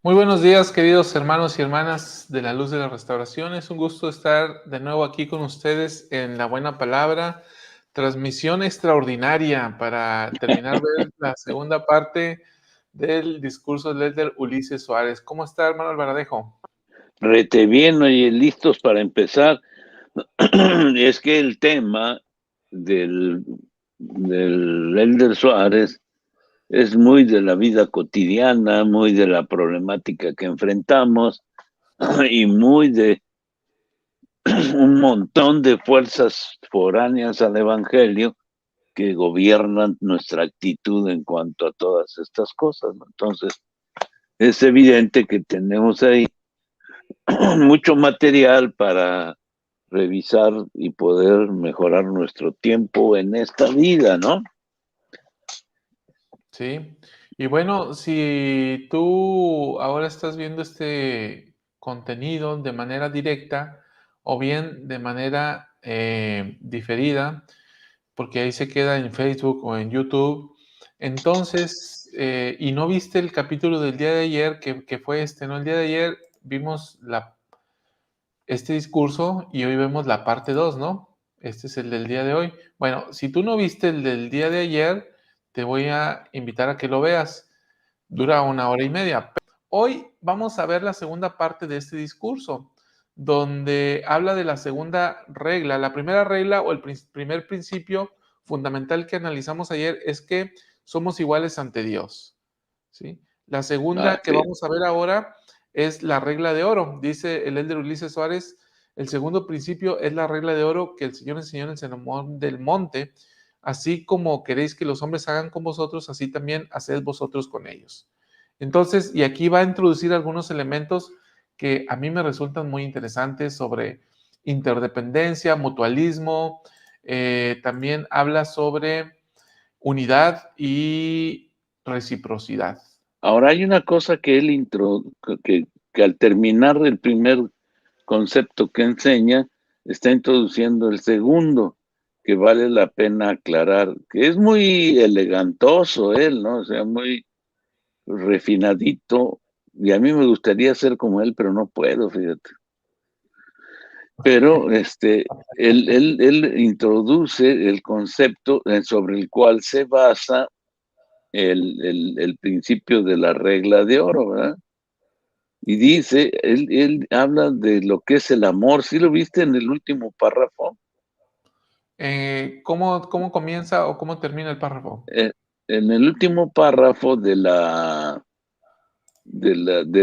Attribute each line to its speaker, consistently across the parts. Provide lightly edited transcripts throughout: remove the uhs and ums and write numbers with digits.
Speaker 1: Muy buenos días, queridos hermanos y hermanas de la Luz de la Restauración. Es un gusto estar de nuevo aquí con ustedes en La Buena Palabra, transmisión extraordinaria para terminar de ver la segunda parte del discurso del elder Ulises Soares. ¿Cómo está, hermano Alvaradejo?
Speaker 2: Rete bien, oye, listos para empezar. Es que el tema del Elder Suárez es muy de la vida cotidiana, muy de la problemática que enfrentamos y muy de un montón de fuerzas foráneas al Evangelio que gobiernan nuestra actitud en cuanto a todas estas cosas, ¿no? Entonces, es evidente que tenemos ahí mucho material para revisar y poder mejorar nuestro tiempo en esta vida, ¿no?
Speaker 1: Sí. Y bueno, si tú ahora estás viendo este contenido de manera directa o bien de manera diferida, porque ahí se queda en Facebook o en YouTube. Entonces, y no viste el capítulo del día de ayer, que fue este, ¿no? El día de ayer vimos este discurso y hoy vemos la parte 2, ¿no? Este es el del día de hoy. Bueno, si tú no viste el del día de ayer, te voy a invitar a que lo veas. Dura 1 hora y media. Hoy vamos a ver la segunda parte de este discurso, donde habla de la segunda regla. La primera regla o el primer principio fundamental que analizamos ayer es que somos iguales ante Dios, ¿sí? La segunda que vamos a ver ahora es la regla de oro. Dice el elder Ulises Suárez, el segundo principio es la regla de oro que el Señor enseñó en el Sermón del Monte. Así como queréis que los hombres hagan con vosotros, así también haced vosotros con ellos. Entonces, y aquí va a introducir algunos elementos que a mí me resultan muy interesantes sobre interdependencia, mutualismo, también habla sobre unidad y reciprocidad.
Speaker 2: Ahora hay una cosa que que al terminar el primer concepto que enseña, está introduciendo el segundo, que vale la pena aclarar, que es muy elegantoso él, ¿no? O sea, muy refinadito, y a mí me gustaría ser como él, pero no puedo, fíjate. Pero él introduce el concepto sobre el cual se basa el principio de la regla de oro, ¿verdad? Y dice, él habla de lo que es el amor. ¿Sí lo viste en el último párrafo?
Speaker 1: ¿Cómo comienza o cómo termina el párrafo?
Speaker 2: En el último párrafo del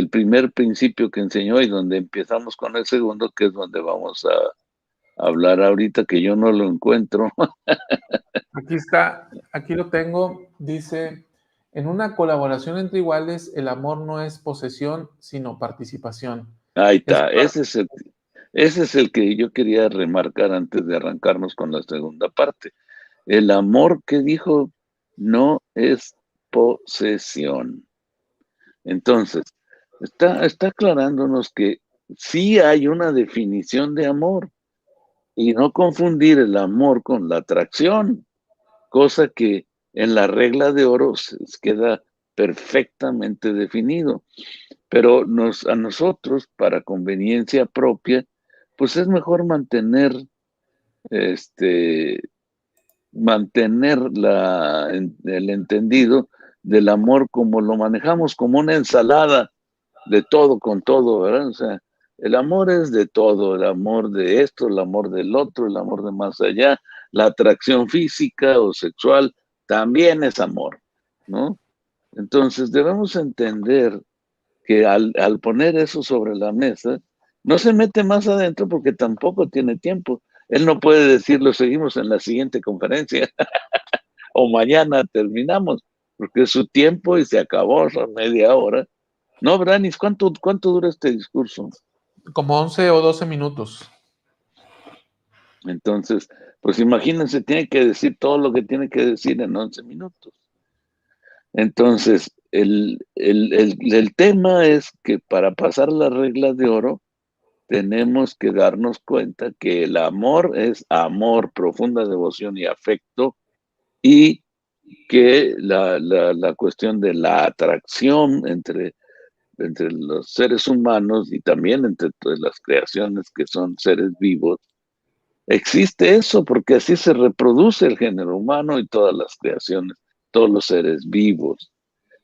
Speaker 2: primer principio que enseñó y donde empezamos con el segundo, que es donde vamos a hablar ahorita, que yo no lo encuentro.
Speaker 1: Aquí está, aquí lo tengo, dice, en una colaboración entre iguales, el amor no es posesión, sino participación.
Speaker 2: Ahí
Speaker 1: Es
Speaker 2: está, ese es el que yo quería remarcar antes de arrancarnos con la segunda parte. El amor que dijo no es posesión. Entonces, está aclarándonos que sí hay una definición de amor y no confundir el amor con la atracción, cosa que en la regla de oro se queda perfectamente definido. Pero a nosotros, para conveniencia propia, pues es mejor este, mantener el entendido del amor como lo manejamos, como una ensalada de todo con todo, ¿verdad? O sea, el amor es de todo, el amor de esto, el amor del otro, el amor de más allá, la atracción física o sexual también es amor, ¿no? Entonces debemos entender que al poner eso sobre la mesa, no se mete más adentro porque tampoco tiene tiempo. Él no puede decirlo, seguimos en la siguiente conferencia o mañana terminamos, porque es su tiempo y se acabó, son media hora. No, Branis, ¿cuánto dura este discurso?
Speaker 1: como 11 o 12 minutos.
Speaker 2: Entonces, pues imagínense, tiene que decir todo lo que tiene que decir en 11 minutos. Entonces, el tema es que para pasar las reglas de oro, tenemos que darnos cuenta que el amor es amor, profunda devoción y afecto, y que la cuestión de la atracción entre entre los seres humanos y también entre todas las creaciones que son seres vivos, existe eso porque así se reproduce el género humano y todas las creaciones, todos los seres vivos,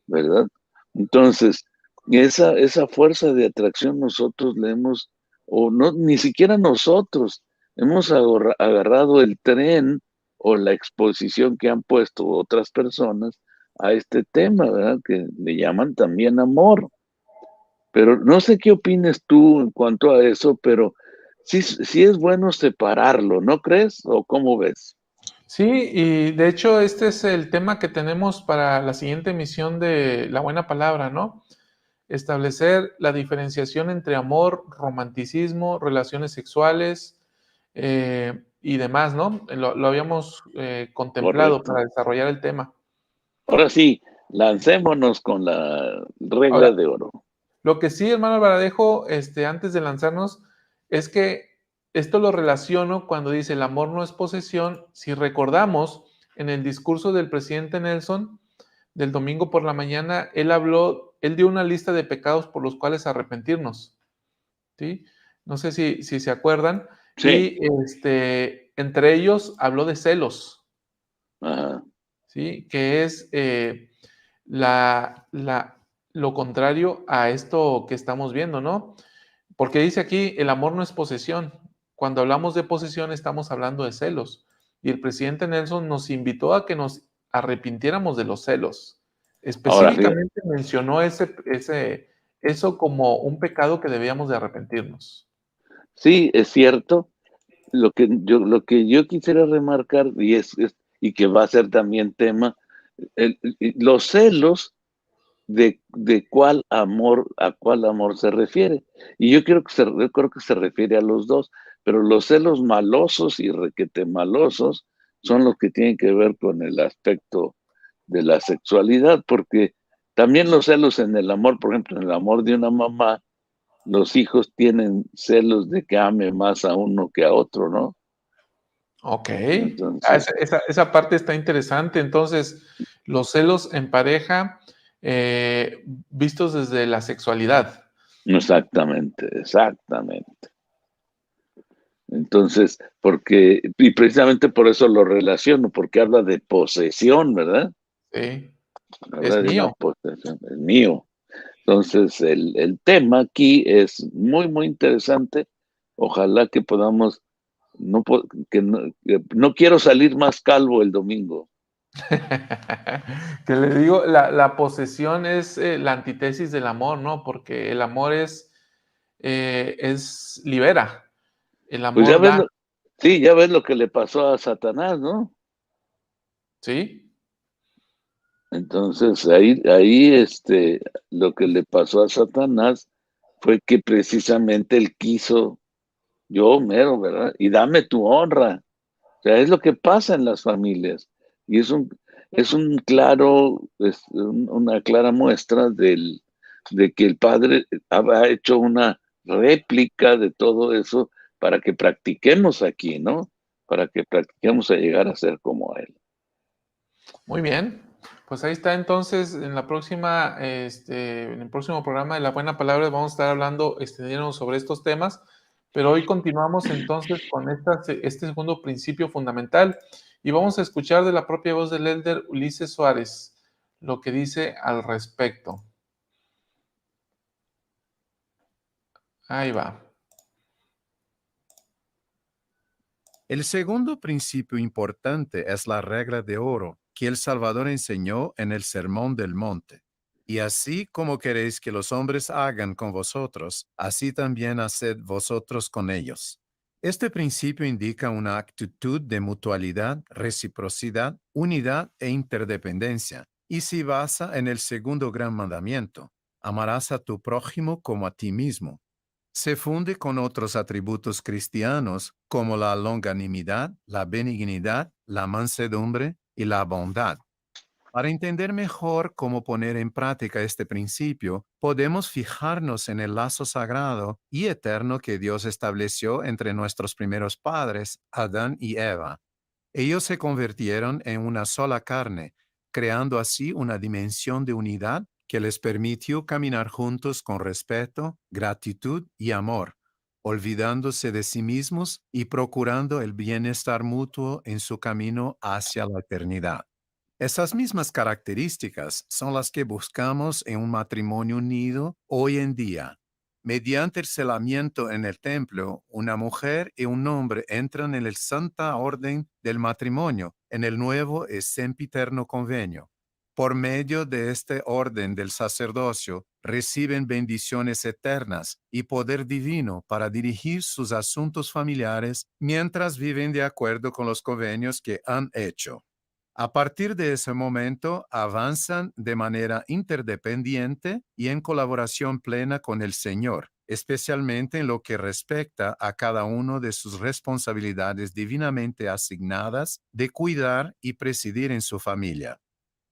Speaker 2: ¿verdad? Entonces, esa fuerza de atracción nosotros le hemos, o no, ni siquiera nosotros, hemos agarrado el tren o la exposición que han puesto otras personas a este tema, ¿verdad? Que le llaman también amor. Pero no sé qué opines tú en cuanto a eso, pero sí es bueno separarlo, ¿no crees? ¿O cómo ves?
Speaker 1: Sí, y de hecho este es el tema que tenemos para la siguiente emisión de La Buena Palabra, ¿no? Establecer la diferenciación entre amor, romanticismo, relaciones sexuales y demás, ¿no? Lo habíamos contemplado
Speaker 2: Correcto.
Speaker 1: para desarrollar el tema.
Speaker 2: Ahora sí, lancémonos con la regla
Speaker 1: Ahora,
Speaker 2: de oro.
Speaker 1: lo que sí, hermano Baradejo, antes de lanzarnos, es que esto lo relaciono cuando dice el amor no es posesión. Si recordamos en el discurso del presidente Nelson del domingo por la mañana, él dio una lista de pecados por los cuales arrepentirnos, ¿sí? No sé si se acuerdan.
Speaker 2: Sí,
Speaker 1: Y entre ellos habló de celos,
Speaker 2: ajá.
Speaker 1: ¿sí? Que es la, la, lo contrario a esto que estamos viendo, ¿no? Porque dice aquí, el amor no es posesión. Cuando hablamos de posesión estamos hablando de celos. Y el presidente Nelson nos invitó a que nos arrepintiéramos de los celos.
Speaker 2: Ahora, fíjate,
Speaker 1: Específicamente mencionó eso como un pecado que debíamos de arrepentirnos.
Speaker 2: sí, es cierto. Lo que yo quisiera remarcar, y que va a ser también tema, los celos de a cuál amor se refiere. Y yo creo que se refiere a los dos, pero los celos malosos y requete malosos son los que tienen que ver con el aspecto de la sexualidad, porque también los celos en el amor, por ejemplo, en el amor de una mamá, los hijos tienen celos de que ame más a uno que a otro, ¿no?
Speaker 1: Ok.
Speaker 2: Entonces,
Speaker 1: Esa parte está interesante. Entonces, los celos en pareja vistos desde la sexualidad.
Speaker 2: exactamente, exactamente. Entonces, y precisamente por eso lo relaciono, porque habla de posesión, ¿verdad?
Speaker 1: Sí, es
Speaker 2: Habla de una
Speaker 1: mío.
Speaker 2: posesión, es mío. Entonces, el tema aquí es muy, muy interesante. Ojalá que podamos, que no quiero salir más calvo el domingo.
Speaker 1: Que le digo, la posesión es la antítesis del amor, ¿no? Porque el amor libera, el
Speaker 2: Pues ya
Speaker 1: amor
Speaker 2: ves
Speaker 1: da,
Speaker 2: sí, ya ves lo que le pasó a Satanás, ¿no?
Speaker 1: ¿sí?
Speaker 2: Entonces, lo que le pasó a Satanás fue que precisamente él quiso, yo mero, ¿verdad? Y dame tu honra. O sea, es lo que pasa en las familias. Y una clara muestra de que el padre ha hecho una réplica de todo eso para que practiquemos aquí, ¿no? Para que practiquemos a llegar a ser como él.
Speaker 1: Muy bien. Pues ahí está entonces, en el próximo programa de La Buena Palabra vamos a estar hablando, extendiéndonos sobre estos temas, pero hoy continuamos entonces con este segundo principio fundamental y vamos a escuchar de la propia voz del elder Ulises Suárez lo que dice al respecto. Ahí va.
Speaker 3: El segundo principio importante es la regla de oro que el Salvador enseñó en el Sermón del Monte. Y así como queréis que los hombres hagan con vosotros, así también haced vosotros con ellos. Este principio indica una actitud de mutualidad, reciprocidad, unidad e interdependencia, y se basa en el segundo gran mandamiento: amarás a tu prójimo como a ti mismo. Se funde con otros atributos cristianos como la longanimidad, la benignidad, la mansedumbre y la bondad. Para entender mejor cómo poner en práctica este principio, podemos fijarnos en el lazo sagrado y eterno que Dios estableció entre nuestros primeros padres, Adán y Eva. Ellos se convirtieron en una sola carne, creando así una dimensión de unidad que les permitió caminar juntos con respeto, gratitud y amor, olvidándose de sí mismos y procurando el bienestar mutuo en su camino hacia la eternidad. Esas mismas características son las que buscamos en un matrimonio unido hoy en día. Mediante el selamiento en el templo, una mujer y un hombre entran en el santa orden del matrimonio, en el nuevo y sempiterno convenio. Por medio de este orden del sacerdocio, reciben bendiciones eternas y poder divino para dirigir sus asuntos familiares mientras viven de acuerdo con los convenios que han hecho. A partir de ese momento, avanzan de manera interdependiente y en colaboración plena con el Señor, especialmente en lo que respecta a cada uno de sus responsabilidades divinamente asignadas de cuidar y presidir en su familia.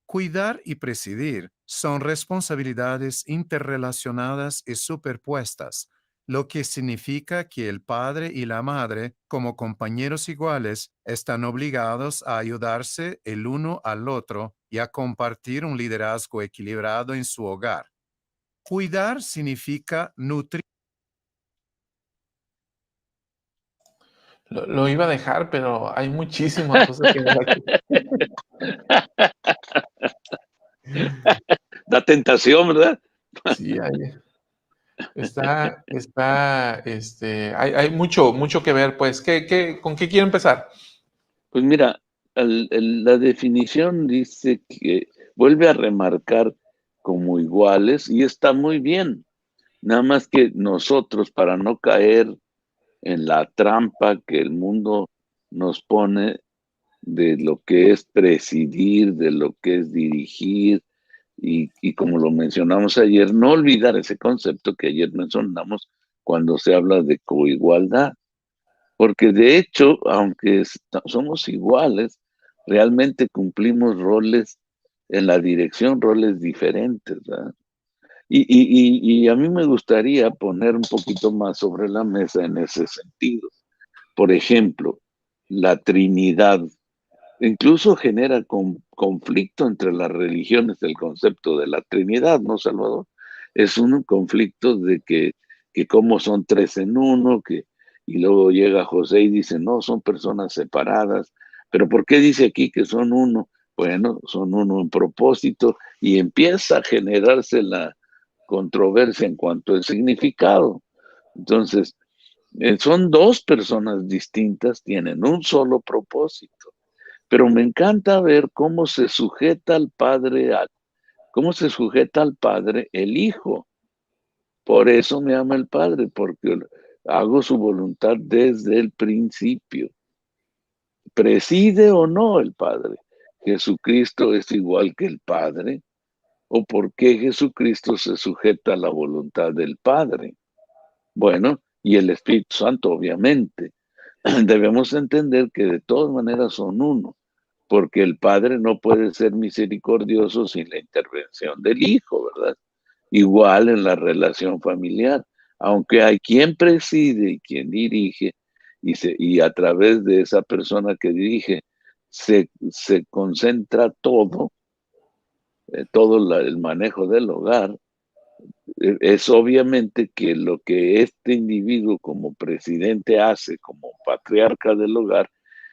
Speaker 3: Cuidar y presidir son responsabilidades interrelacionadas y superpuestas, lo que significa que el padre y la madre, como compañeros iguales, están obligados a ayudarse el uno al otro y a compartir un liderazgo equilibrado en su hogar. Cuidar significa nutrir.
Speaker 1: Lo iba a dejar, pero hay muchísimas cosas que ver aquí.
Speaker 2: Da tentación, ¿verdad?
Speaker 1: Sí, hay mucho que ver, pues, ¿con qué quiero empezar?
Speaker 2: Pues mira, la definición dice que vuelve a remarcar como iguales y está muy bien. Nada más que nosotros, para no caer en la trampa que el mundo nos pone de lo que es presidir, de lo que es dirigir, y como lo mencionamos ayer, no olvidar ese concepto que ayer mencionamos cuando se habla de coigualdad. Porque de hecho, aunque somos iguales, realmente cumplimos roles en la dirección, roles diferentes, ¿verdad? Y a mí me gustaría poner un poquito más sobre la mesa en ese sentido. Por ejemplo, la Trinidad incluso genera conflicto entre las religiones el concepto de la Trinidad, ¿no, Salvador? Es un conflicto de que cómo son tres en uno, y luego llega José y dice, no, son personas separadas, pero ¿por qué dice aquí que son uno? Bueno, son uno en propósito y empieza a generarse la controversia en cuanto al significado. Entonces, son dos personas distintas, tienen un solo propósito. Pero me encanta ver cómo se sujeta al Padre, cómo se sujeta al Padre el Hijo. Por eso me ama el Padre, porque hago su voluntad desde el principio. ¿Preside o no el Padre? ¿Jesucristo es igual que el Padre? ¿O por qué Jesucristo se sujeta a la voluntad del Padre? Bueno, y el Espíritu Santo, obviamente. Debemos entender que de todas maneras son uno, porque el Padre no puede ser misericordioso sin la intervención del Hijo, ¿verdad? Igual en la relación familiar, aunque hay quien preside y quien dirige, y a través de esa persona que dirige se concentra todo, el manejo del hogar. Es obviamente que lo que este individuo como presidente hace, como patriarca del hogar,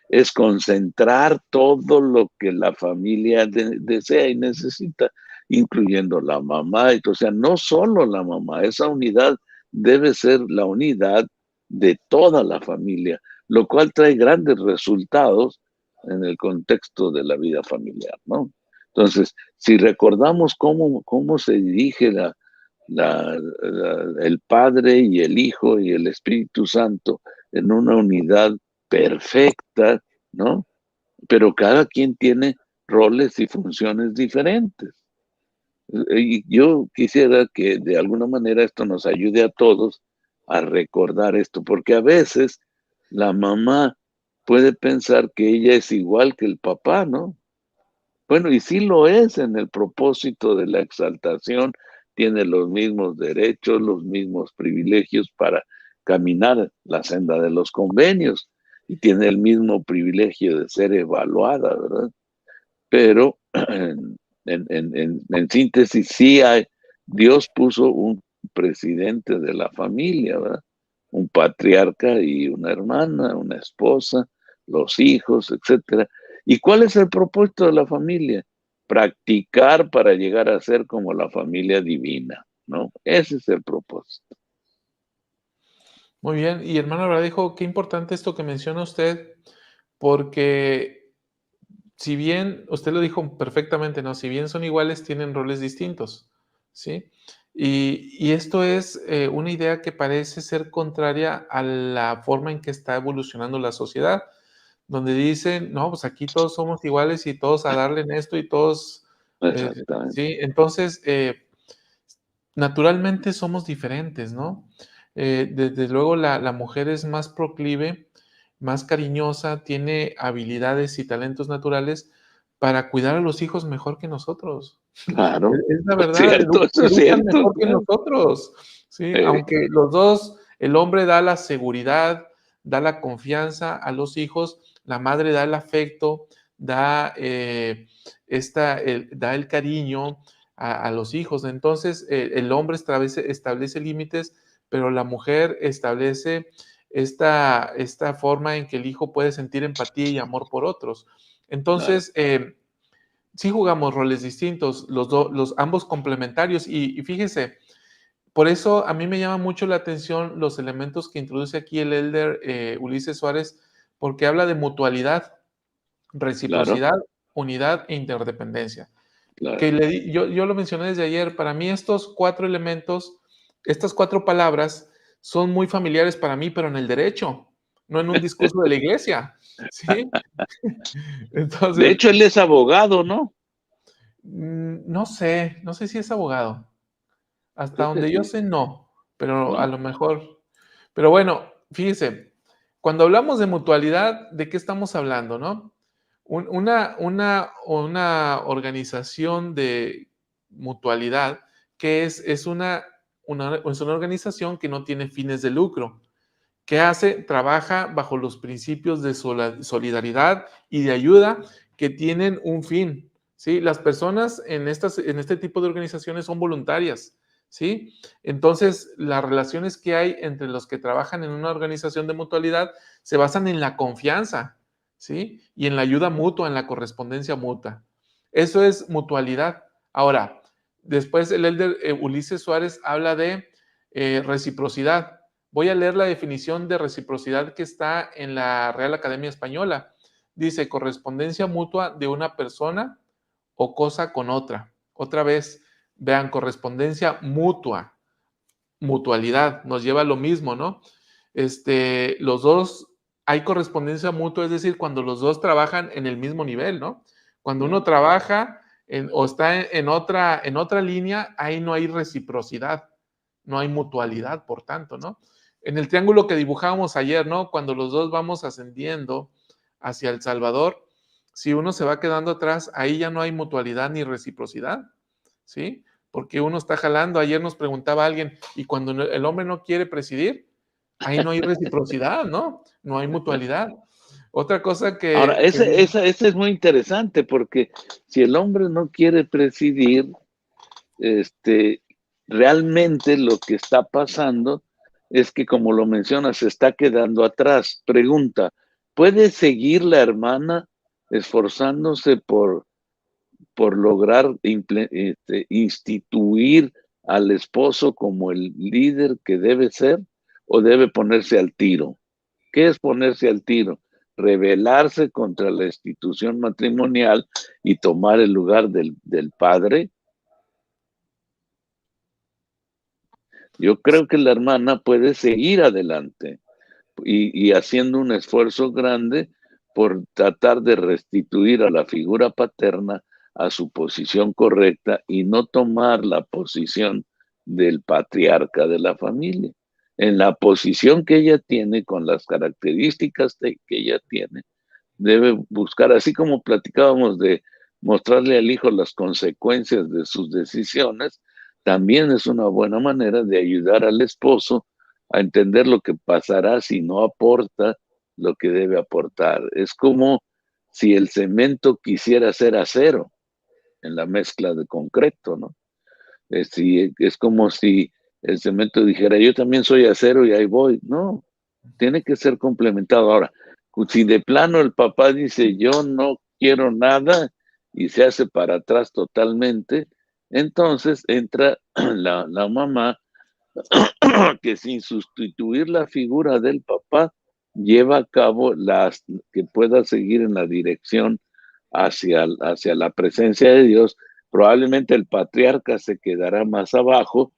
Speaker 2: es concentrar todo lo que la familia desea y necesita, incluyendo la mamá. O sea, no solo la mamá, esa unidad debe ser la unidad de toda la familia, lo cual trae grandes resultados en el contexto de la vida familiar, ¿no? Entonces, si recordamos cómo se dirige el Padre y el Hijo y el Espíritu Santo en una unidad perfecta, ¿no? Pero cada quien tiene roles y funciones diferentes. Y yo quisiera que de alguna manera esto nos ayude a todos a recordar esto, porque a veces la mamá puede pensar que ella es igual que el papá, ¿no? Bueno, y sí lo es en el propósito de la exaltación, tiene los mismos derechos, los mismos privilegios para caminar la senda de los convenios y tiene el mismo privilegio de ser evaluada, ¿verdad? Pero En síntesis, sí hay, Dios puso un presidente de la familia, ¿verdad? Un patriarca y una hermana, una esposa, los hijos, etcétera. ¿Y cuál es el propósito de la familia? Practicar para llegar a ser como la familia divina, ¿no? Ese es el propósito.
Speaker 1: Muy bien. Y hermano Verdejo, qué importante esto que menciona usted, porque si bien usted lo dijo perfectamente, ¿no? Si bien son iguales, tienen roles distintos, ¿sí? Y esto es una idea que parece ser contraria a la forma en que está evolucionando la sociedad, donde dicen, no, pues aquí todos somos iguales y todos a darle en esto y todos,
Speaker 2: Exactamente.
Speaker 1: ¿sí? Entonces, naturalmente somos diferentes, ¿no? Desde luego la mujer es más proclive, más cariñosa, tiene habilidades y talentos naturales para cuidar a los hijos mejor que nosotros.
Speaker 2: Claro,
Speaker 1: Es la
Speaker 2: es
Speaker 1: verdad,
Speaker 2: cierto, eso es
Speaker 1: educan
Speaker 2: cierto,
Speaker 1: mejor que
Speaker 2: claro.
Speaker 1: nosotros, ¿sí? Aunque los 2, el hombre da la seguridad, da la confianza a los hijos, la madre da el afecto, da, da el cariño a los hijos. Entonces, el hombre establece límites, pero la mujer establece esta forma en que el hijo puede sentir empatía y amor por otros.
Speaker 2: Claro.
Speaker 1: Entonces, sí jugamos roles distintos, los ambos complementarios. Y fíjese, por eso a mí me llama mucho la atención los elementos que introduce aquí el elder Ulises Suárez, porque habla de mutualidad,
Speaker 2: Claro,
Speaker 1: reciprocidad, unidad e interdependencia.
Speaker 2: claro.
Speaker 1: Yo lo mencioné desde ayer, para mí estos 4 elementos, estas 4 palabras son muy familiares para mí, pero en el derecho, no en un discurso de la iglesia, ¿sí?
Speaker 2: De
Speaker 1: Entonces,
Speaker 2: hecho, él es abogado, ¿no?
Speaker 1: no sé si es abogado. Hasta
Speaker 2: Creo que
Speaker 1: donde yo
Speaker 2: sí,
Speaker 1: sé, no, pero a
Speaker 2: ¿no?
Speaker 1: lo mejor. Pero bueno, fíjese, cuando hablamos de mutualidad, ¿de qué estamos hablando, no? Una organización de mutualidad, que es una organización que no tiene fines de lucro. ¿Qué hace? Trabaja bajo los principios de solidaridad y de ayuda que tienen un fin, ¿sí? Las personas en este tipo de organizaciones son voluntarias, ¿sí? Entonces, las relaciones que hay entre los que trabajan en una organización de mutualidad se basan en la confianza, ¿sí? Y en la ayuda mutua, en la correspondencia mutua. Eso es mutualidad. Ahora, después el elder Ulises Suárez habla de reciprocidad. Voy a leer la definición de reciprocidad que está en la Real Academia Española. Dice, correspondencia mutua de una persona o cosa con otra. Otra vez, vean, correspondencia mutua, mutualidad, nos lleva a lo mismo, ¿no? Los dos, hay correspondencia mutua, es decir, cuando los dos trabajan en el mismo nivel, ¿no? Cuando uno
Speaker 2: Claro.
Speaker 1: trabaja o está en otra línea, ahí no hay reciprocidad, no hay mutualidad, por tanto, ¿no? En el triángulo que dibujábamos ayer, ¿no? Cuando los dos vamos ascendiendo hacia El Salvador, si uno se va quedando atrás, ahí ya no hay mutualidad ni reciprocidad, ¿sí? Porque uno está jalando. Ayer nos preguntaba alguien, ¿y cuando el hombre no quiere presidir? Ahí no hay reciprocidad, ¿no? No hay mutualidad. Otra cosa
Speaker 2: Ahora,
Speaker 1: que
Speaker 2: esa es muy interesante porque si el hombre no quiere presidir, este, realmente lo que está pasando es que, como lo menciona, se está quedando atrás. Pregunta, ¿puede seguir la hermana esforzándose por lograr instituir al esposo como el líder que debe ser o debe ponerse al tiro? ¿Qué es ponerse al tiro? Rebelarse contra la institución matrimonial y tomar el lugar del padre. Yo creo que la hermana puede seguir adelante y haciendo un esfuerzo grande por tratar de restituir a la figura paterna a su posición correcta y no tomar la posición del patriarca de la familia. En la posición que ella tiene, con las características que ella tiene, debe buscar, así como platicábamos de mostrarle al hijo las consecuencias de sus decisiones, también es una buena manera de ayudar al esposo a entender lo que pasará si no aporta lo que debe aportar. Es como si el cemento quisiera ser acero. en la mezcla de concreto, ¿no? Es como si el cemento dijera, yo también soy acero y ahí voy. No, tiene que ser complementado. Ahora, si de plano el papá dice, yo no quiero nada y se hace para atrás totalmente, entonces entra la mamá que sin sustituir la figura del papá, lleva a cabo las que pueda seguir en la dirección hacia la presencia de Dios. Probablemente el patriarca se quedará más abajo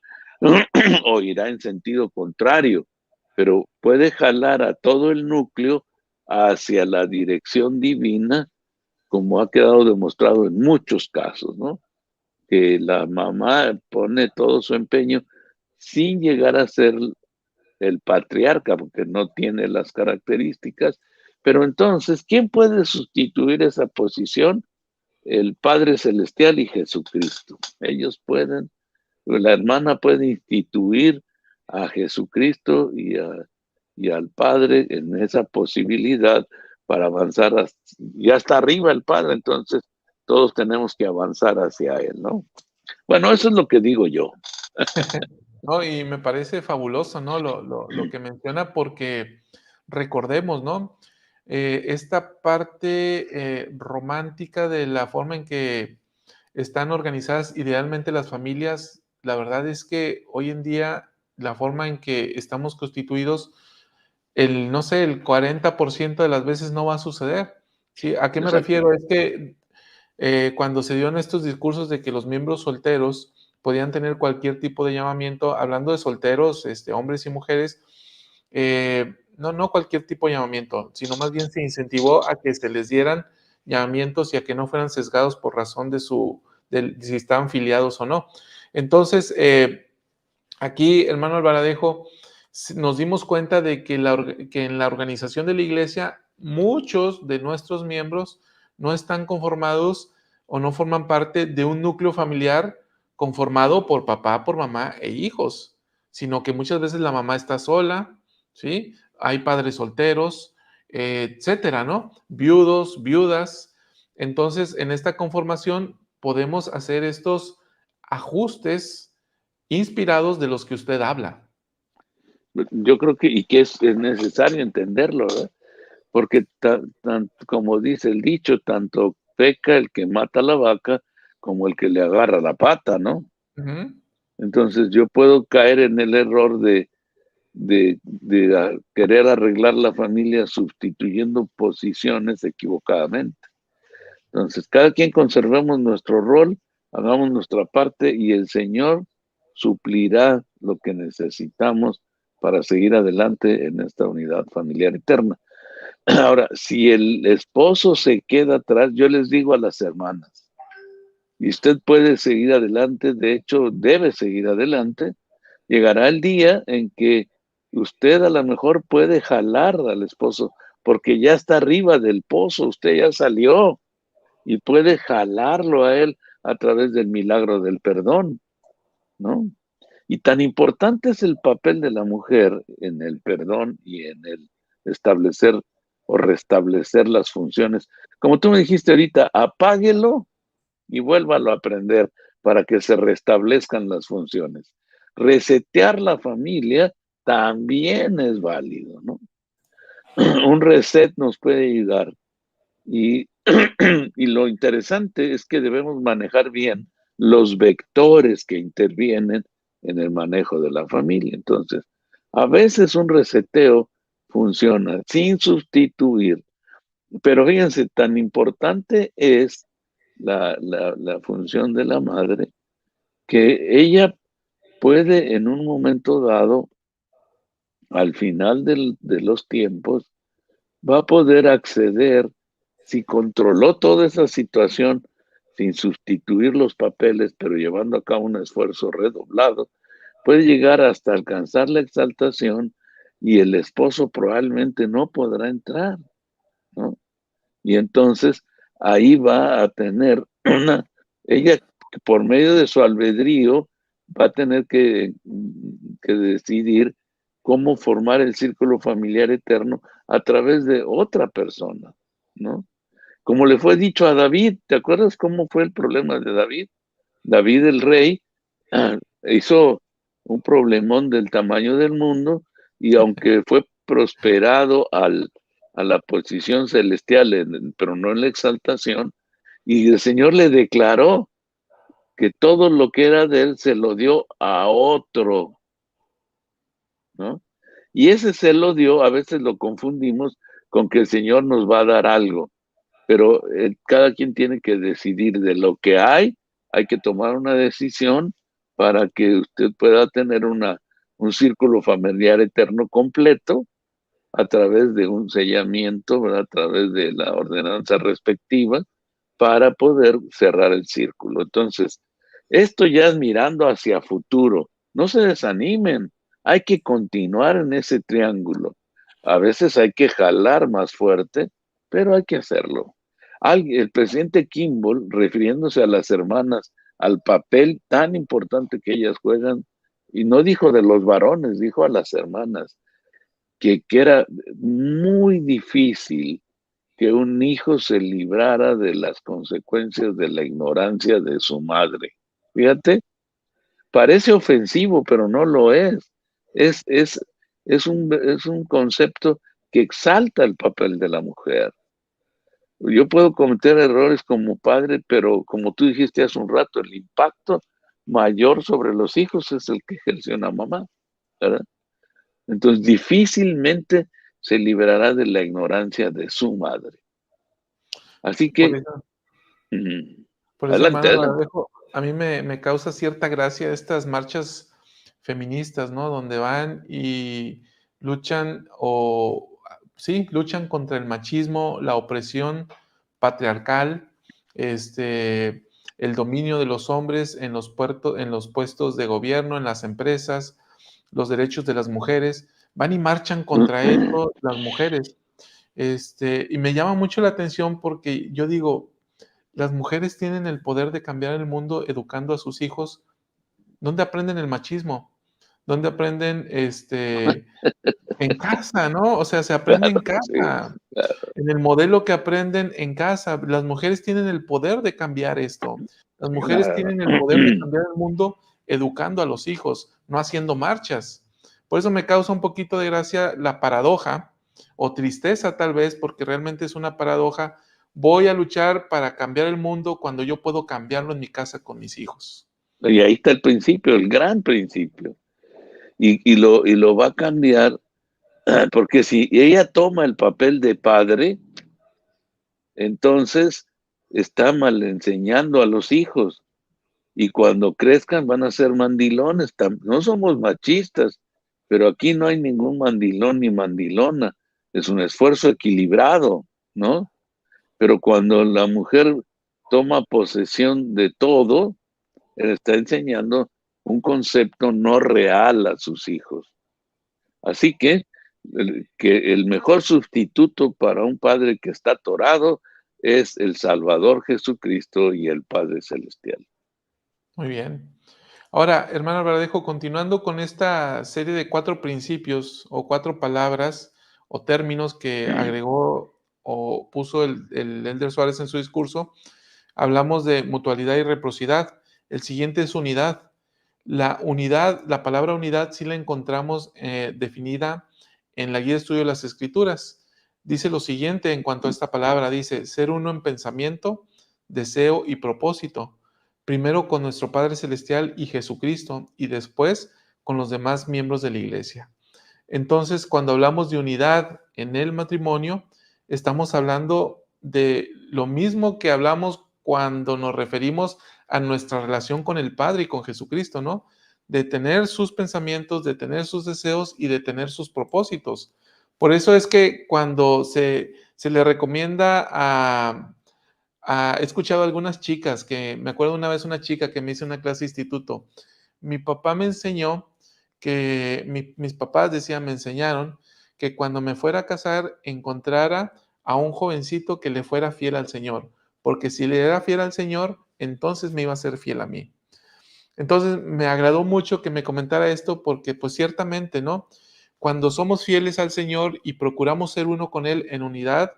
Speaker 2: o irá en sentido contrario, pero puede jalar a todo el núcleo hacia la dirección divina, como ha quedado demostrado en muchos casos, ¿no? Que la mamá pone todo su empeño sin llegar a ser el patriarca, porque no tiene las características. Pero entonces, ¿quién puede sustituir esa posición? El Padre Celestial y Jesucristo. Ellos pueden, la hermana puede instituir a Jesucristo y al Padre en esa posibilidad para avanzar. Ya está arriba el Padre, entonces todos tenemos que avanzar hacia Él, ¿no? Bueno, eso es lo que digo yo.
Speaker 1: No, y me parece fabuloso, ¿no? Lo que menciona, porque recordemos, ¿no? Esta parte romántica de la forma en que están organizadas idealmente las familias, la verdad es que hoy en día la forma en que estamos constituidos, no sé, el 40% de las veces no va a suceder. ¿Sí? ¿A qué me
Speaker 2: Exacto.
Speaker 1: refiero? Es que cuando se dieron estos discursos de que los miembros solteros podían tener cualquier tipo de llamamiento, hablando de solteros, hombres y mujeres, no cualquier tipo de llamamiento, sino más bien se incentivó a que se les dieran llamamientos y a que no fueran sesgados por razón de si estaban filiados o no. Entonces, aquí, hermano Alvaradejo, nos dimos cuenta de que en la organización de la iglesia, muchos de nuestros miembros no están conformados o no forman parte de un núcleo familiar conformado por papá, por mamá e hijos, sino que muchas veces la mamá está sola, ¿sí? Hay padres solteros, etcétera, ¿no? Viudos, viudas. Entonces, en esta conformación podemos hacer estos ajustes inspirados de los que usted habla.
Speaker 2: Yo creo que es necesario entenderlo, ¿verdad? Porque como dice el dicho, tanto peca el que mata la vaca como el que le agarra la pata, ¿no?
Speaker 1: Ujú.
Speaker 2: Entonces yo puedo caer en el error de querer arreglar la familia sustituyendo posiciones equivocadamente. Entonces, cada quien conservemos nuestro rol, hagamos nuestra parte y el Señor suplirá lo que necesitamos para seguir adelante en esta unidad familiar eterna. Ahora, si el esposo se queda atrás, yo les digo a las hermanas, y usted puede seguir adelante, de hecho debe seguir adelante, llegará el día en que usted a lo mejor puede jalar al esposo, porque ya está arriba del pozo, usted ya salió y puede jalarlo a él a través del milagro del perdón, ¿no? Y tan importante es el papel de la mujer en el perdón y en el establecer o restablecer las funciones. Como tú me dijiste ahorita, apáguelo y vuélvalo a aprender para que se restablezcan las funciones. Resetear la familia también es válido, ¿no? Un reset nos puede ayudar. Y, y lo interesante es que debemos manejar bien los vectores que intervienen en el manejo de la familia. Entonces, a veces un reseteo funciona sin sustituir, pero fíjense, tan importante es la función de la madre que ella puede en un momento dado, al final de los tiempos, va a poder acceder, si controló toda esa situación sin sustituir los papeles, pero llevando a cabo un esfuerzo redoblado, puede llegar hasta alcanzar la exaltación y el esposo probablemente no podrá entrar, ¿no? Y entonces ahí va a tener ella por medio de su albedrío va a tener que decidir cómo formar el círculo familiar eterno a través de otra persona, ¿no? como le fue dicho a David. ¿Te acuerdas cómo fue el problema de David? David el rey hizo un problemón del tamaño del mundo, y aunque fue prosperado a la posición celestial, pero no en la exaltación, y el Señor le declaró que todo lo que era de él se lo dio a otro, ¿no? Y ese se lo dio, a veces lo confundimos con que el Señor nos va a dar algo, pero cada quien tiene que decidir de lo que hay que tomar una decisión para que usted pueda tener un círculo familiar eterno completo a través de un sellamiento, ¿verdad? A través de la ordenanza respectiva, para poder cerrar el círculo. Entonces, esto ya es mirando hacia futuro. No se desanimen, hay que continuar en ese triángulo. A veces hay que jalar más fuerte, pero hay que hacerlo. El presidente Kimball, refiriéndose a las hermanas, al papel tan importante que ellas juegan, y no dijo de los varones, dijo a las hermanas, que era muy difícil que un hijo se librara de las consecuencias de la ignorancia de su madre. Fíjate, parece ofensivo, pero no lo es. Es un concepto que exalta el papel de la mujer. Yo puedo cometer errores como padre, pero como tú dijiste hace un rato, el impacto mayor sobre los hijos es el que ejerce una mamá, ¿verdad? Entonces, difícilmente se liberará de la ignorancia de su madre. Así
Speaker 1: Por
Speaker 2: que,
Speaker 1: eso,
Speaker 2: adelante,
Speaker 1: hermano
Speaker 2: adelante.
Speaker 1: Verdejo, a mí me causa cierta gracia estas marchas feministas, ¿no? Donde van y luchan sí, luchan contra el machismo, la opresión patriarcal, el dominio de los hombres en en los puestos de gobierno, en las empresas, los derechos de las mujeres. Van y marchan contra eso las mujeres. Y me llama mucho la atención porque yo digo, las mujeres tienen el poder de cambiar el mundo educando a sus hijos. ¿Dónde aprenden el machismo? ¿Dónde aprenden, en casa, ¿no? O sea, se aprende en
Speaker 2: Claro, sí,
Speaker 1: casa,
Speaker 2: claro,
Speaker 1: en el modelo que aprenden en casa. Las mujeres tienen el poder de cambiar esto. Las mujeres
Speaker 2: claro.
Speaker 1: tienen el poder de cambiar el mundo educando a los hijos, no haciendo marchas. Por eso me causa un poquito de gracia la paradoja, o tristeza tal vez, porque realmente es una paradoja. Voy a luchar para cambiar el mundo cuando yo puedo cambiarlo en mi casa con mis hijos.
Speaker 2: Y ahí está el principio, el gran principio. Y lo va a cambiar, porque si ella toma el papel de padre, entonces está mal enseñando a los hijos. Y cuando crezcan van a ser mandilones. No somos machistas, pero aquí no hay ningún mandilón ni mandilona. Es un esfuerzo equilibrado, ¿no? Pero cuando la mujer toma posesión de todo, él está enseñando un concepto no real a sus hijos. Así que el mejor sustituto para un padre que está atorado es el Salvador Jesucristo y el Padre Celestial.
Speaker 1: Muy bien. Ahora, hermano Verdejo, continuando con esta serie de 4 principios o 4 palabras o términos que agregó o puso el Elder Suárez en su discurso, hablamos de mutualidad y reciprocidad. El siguiente es unidad. La unidad, la palabra unidad sí la encontramos definida en la Guía de Estudio de las Escrituras. Dice lo siguiente en cuanto a esta palabra, dice, ser uno en pensamiento, deseo y propósito, primero con nuestro Padre Celestial y Jesucristo, y después con los demás miembros de la iglesia. Entonces, cuando hablamos de unidad en el matrimonio, estamos hablando de lo mismo que hablamos cuando nos referimos a nuestra relación con el Padre y con Jesucristo, ¿no? De tener sus pensamientos, de tener sus deseos y de tener sus propósitos. Por eso es que cuando se le recomienda he escuchado a algunas chicas que, me acuerdo una vez una chica que me hizo una clase de instituto, mi papá me enseñó que mis papás decían, me enseñaron que cuando me fuera a casar encontrara a un jovencito que le fuera fiel al Señor, porque si le era fiel al Señor, entonces me iba a ser fiel a mí. Entonces me agradó mucho que me comentara esto porque pues ciertamente, ¿no? Cuando somos fieles al Señor y procuramos ser uno con Él en unidad,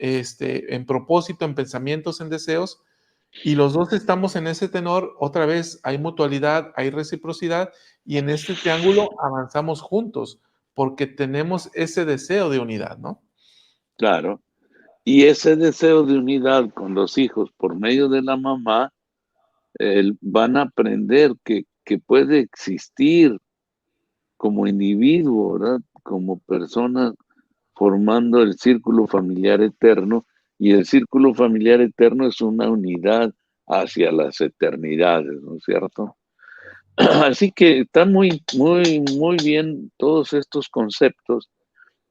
Speaker 1: en propósito, en pensamientos, en deseos, y los dos estamos en ese tenor, otra vez hay mutualidad, hay reciprocidad, y en este triángulo avanzamos juntos, porque tenemos ese deseo de unidad, ¿no?
Speaker 2: Claro. Y ese deseo de unidad con los hijos por medio de la mamá, van a aprender que puede existir como individuo, ¿verdad? Como persona formando el círculo familiar eterno, y el círculo familiar eterno es una unidad hacia las eternidades, ¿no es cierto? Así que están muy, muy, muy bien todos estos conceptos,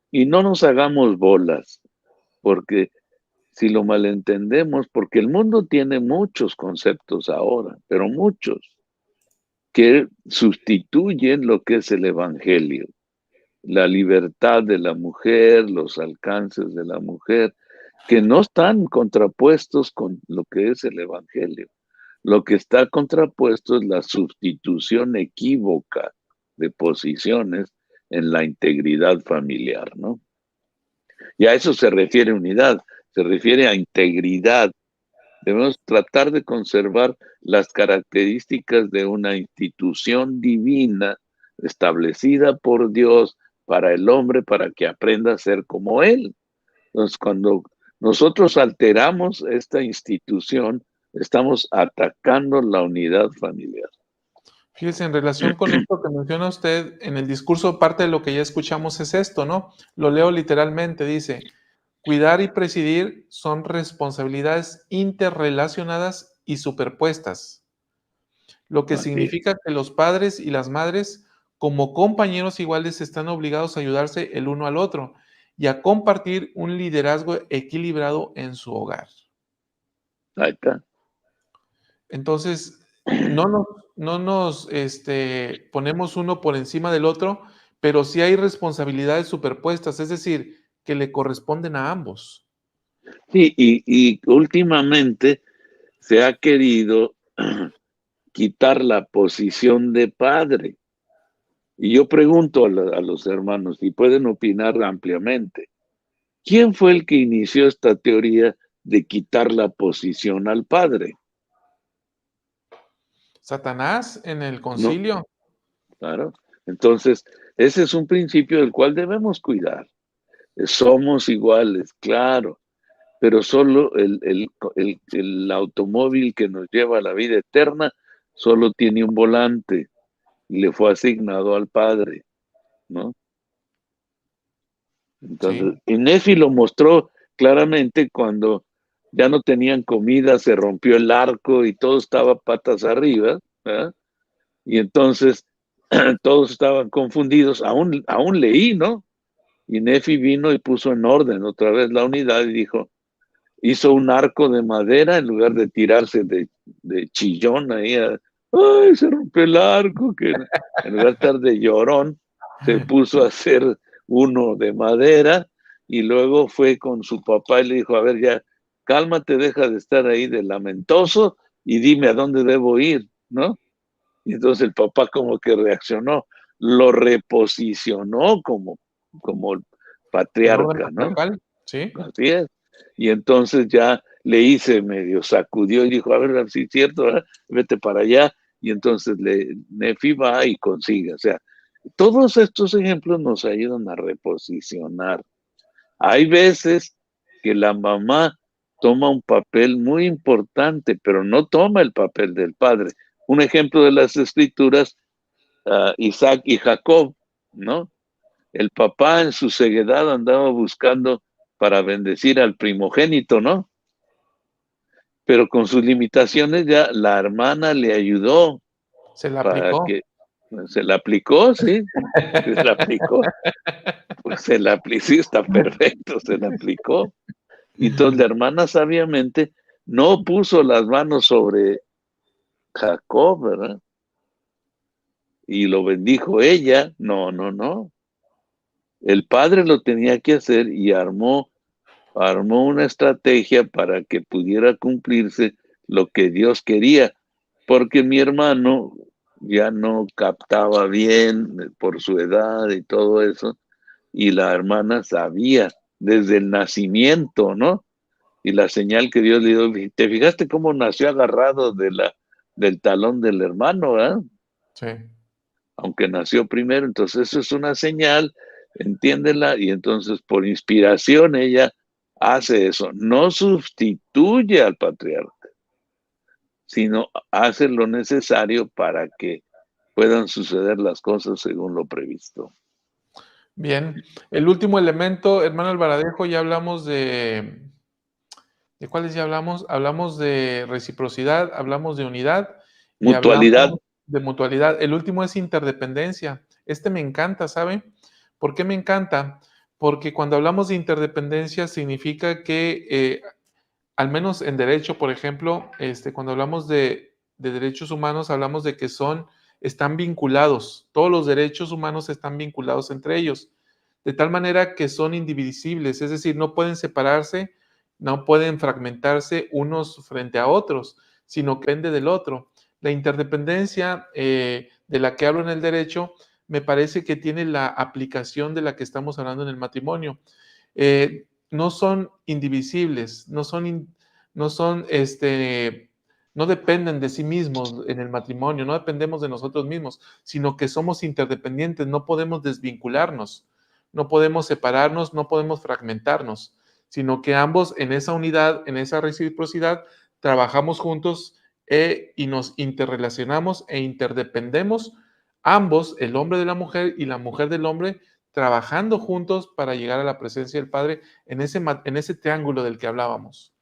Speaker 2: y no nos hagamos bolas, porque si lo malentendemos, porque el mundo tiene muchos conceptos ahora, pero muchos, que sustituyen lo que es el Evangelio. La libertad de la mujer, los alcances de la mujer, que no están contrapuestos con lo que es el Evangelio. Lo que está contrapuesto es la sustitución equívoca de posiciones en la integridad familiar, ¿no? Y a eso se refiere unidad, se refiere a integridad. Debemos tratar de conservar las características de una institución divina establecida por Dios para el hombre, para que aprenda a ser como Él. Entonces, cuando nosotros alteramos esta institución, estamos atacando la unidad familiar.
Speaker 1: Fíjese, en relación con esto que menciona usted, en el discurso parte de lo que ya escuchamos es esto, ¿no? Lo leo literalmente, dice, cuidar y presidir son responsabilidades interrelacionadas y superpuestas, lo que
Speaker 2: Así es.
Speaker 1: significa que los padres y las madres, como compañeros iguales, están obligados a ayudarse el uno al otro y a compartir un liderazgo equilibrado en su hogar.
Speaker 2: Ahí está.
Speaker 1: Entonces, no nos ponemos uno por encima del otro, pero sí hay responsabilidades superpuestas, es decir, que le corresponden a ambos.
Speaker 2: Sí, y últimamente se ha querido quitar la posición de padre. Y yo pregunto a los hermanos, y pueden opinar ampliamente, ¿quién fue el que inició esta teoría de quitar la posición al padre?
Speaker 1: Satanás en el
Speaker 2: No,
Speaker 1: concilio.
Speaker 2: claro. Entonces, ese es un principio del cual debemos cuidar. Somos iguales, claro, pero solo el automóvil que nos lleva a la vida eterna solo tiene un volante y le fue asignado al padre, ¿no?
Speaker 1: Sí,
Speaker 2: Entonces, Nefi lo mostró claramente cuando ya no tenían comida, se rompió el arco y todo estaba patas arriba, ¿verdad? Y entonces todos estaban confundidos, aún leí, ¿no? Y Nefi vino y puso en orden otra vez la unidad y dijo, hizo un arco de madera en lugar de tirarse de chillón ahí, ay, se rompió el arco, que en lugar de estar de llorón, se puso a hacer uno de madera y luego fue con su papá y le dijo, a ver, ya, cálmate, deja de estar ahí de lamentoso y dime a dónde debo ir, ¿no? Y entonces el papá como que reaccionó, lo reposicionó como
Speaker 1: en orden
Speaker 2: patriarca, ¿no?
Speaker 1: patriarcal, sí.
Speaker 2: Así es. Y entonces ya le hice medio sacudió y dijo, a ver, si es cierto, ¿verdad? Vete para allá. Y entonces Nefi va y consigue. O sea, todos estos ejemplos nos ayudan a reposicionar. Hay veces que la mamá toma un papel muy importante, pero no toma el papel del padre. Un ejemplo de las escrituras, Isaac y Jacob, ¿no? El papá en su ceguedad andaba buscando para bendecir al primogénito, ¿no? Pero con sus limitaciones ya la hermana le ayudó
Speaker 1: Se la
Speaker 2: para
Speaker 1: aplicó.
Speaker 2: que se la aplicó, ¿sí? Se la aplicó. Pues se la aplicó, sí, está perfecto, se la aplicó. Y entonces la hermana sabiamente no puso las manos sobre Jacob, ¿verdad? Y lo bendijo ella. No, no, no. El padre lo tenía que hacer y armó una estrategia para que pudiera cumplirse lo que Dios quería, porque mi hermano ya no captaba bien por su edad y todo eso, y la hermana sabía desde el nacimiento, ¿no? Y la señal que Dios le dio, ¿te fijaste cómo nació agarrado del talón del hermano, ¿eh?
Speaker 1: Sí.
Speaker 2: Aunque nació primero, entonces eso es una señal, entiéndela, y entonces por inspiración ella hace eso, no sustituye al patriarca, sino hace lo necesario para que puedan suceder las cosas según lo previsto.
Speaker 1: Bien. El último elemento, hermano Alvaradejo, ya hablamos ¿de cuáles ya hablamos? Hablamos de reciprocidad, hablamos de unidad y
Speaker 2: Mutualidad.
Speaker 1: hablamos de mutualidad. El último es interdependencia. Este me encanta, ¿sabe? ¿Por qué me encanta? Porque cuando hablamos de interdependencia significa que, al menos en derecho, por ejemplo, cuando hablamos de derechos humanos, hablamos de que están vinculados. Todos los derechos humanos están vinculados entre ellos, de tal manera que son indivisibles, es decir, no pueden separarse, no pueden fragmentarse unos frente a otros, sino que depende del otro. La interdependencia de la que hablo en el derecho me parece que tiene la aplicación de la que estamos hablando en el matrimonio. No son indivisibles, no dependen de sí mismos en el matrimonio, no dependemos de nosotros mismos, sino que somos interdependientes, no podemos desvincularnos, no podemos separarnos, no podemos fragmentarnos, sino que ambos en esa unidad, en esa reciprocidad, trabajamos juntos y nos interrelacionamos e interdependemos, ambos, el hombre de la mujer y la mujer del hombre, trabajando juntos para llegar a la presencia del Padre en ese triángulo del que hablábamos.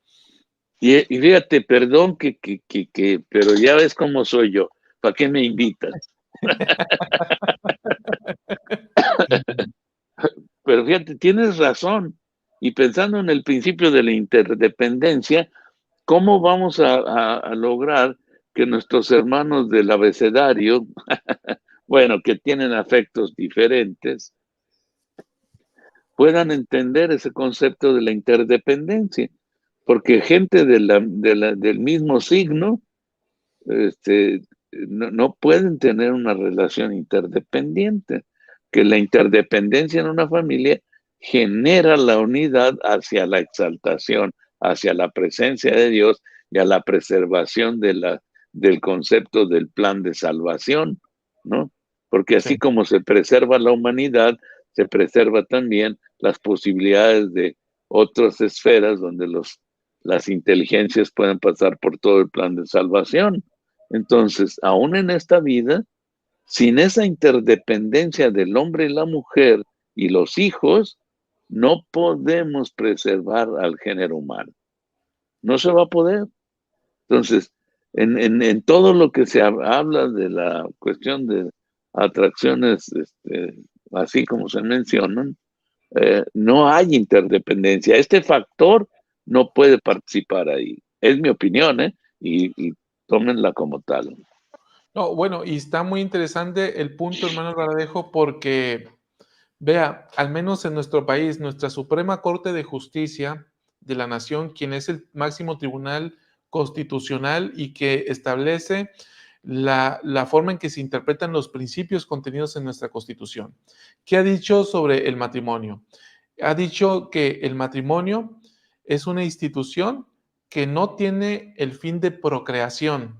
Speaker 2: Y fíjate, perdón pero ya ves cómo soy yo. ¿Para qué me invitas? Pero fíjate, tienes razón. Y pensando en el principio de la interdependencia, ¿cómo vamos a lograr que nuestros hermanos del abecedario, bueno, que tienen afectos diferentes, puedan entender ese concepto de la interdependencia? Porque gente del mismo signo, no pueden tener una relación interdependiente, que la interdependencia en una familia genera la unidad hacia la exaltación, hacia la presencia de Dios y a la preservación del concepto del plan de salvación, ¿no? Porque así
Speaker 1: Sí.
Speaker 2: como se preserva la humanidad, se preserva también las posibilidades de otras esferas donde las inteligencias pueden pasar por todo el plan de salvación. Entonces, aún en esta vida, sin esa interdependencia del hombre y la mujer y los hijos, no podemos preservar al género humano. No se va a poder. Entonces, en todo lo que se habla de la cuestión de atracciones, así como se mencionan, no hay interdependencia. Este factor no puede participar ahí. Es mi opinión, ¿eh? Y tómenla como tal.
Speaker 1: No, bueno, y está muy interesante el punto, hermano Alvaradejo, porque vea, al menos en nuestro país, nuestra Suprema Corte de Justicia de la Nación, quien es el máximo tribunal constitucional y que establece la forma en que se interpretan los principios contenidos en nuestra Constitución. ¿Qué ha dicho sobre el matrimonio? Ha dicho que el matrimonio es una institución que no tiene el fin de procreación,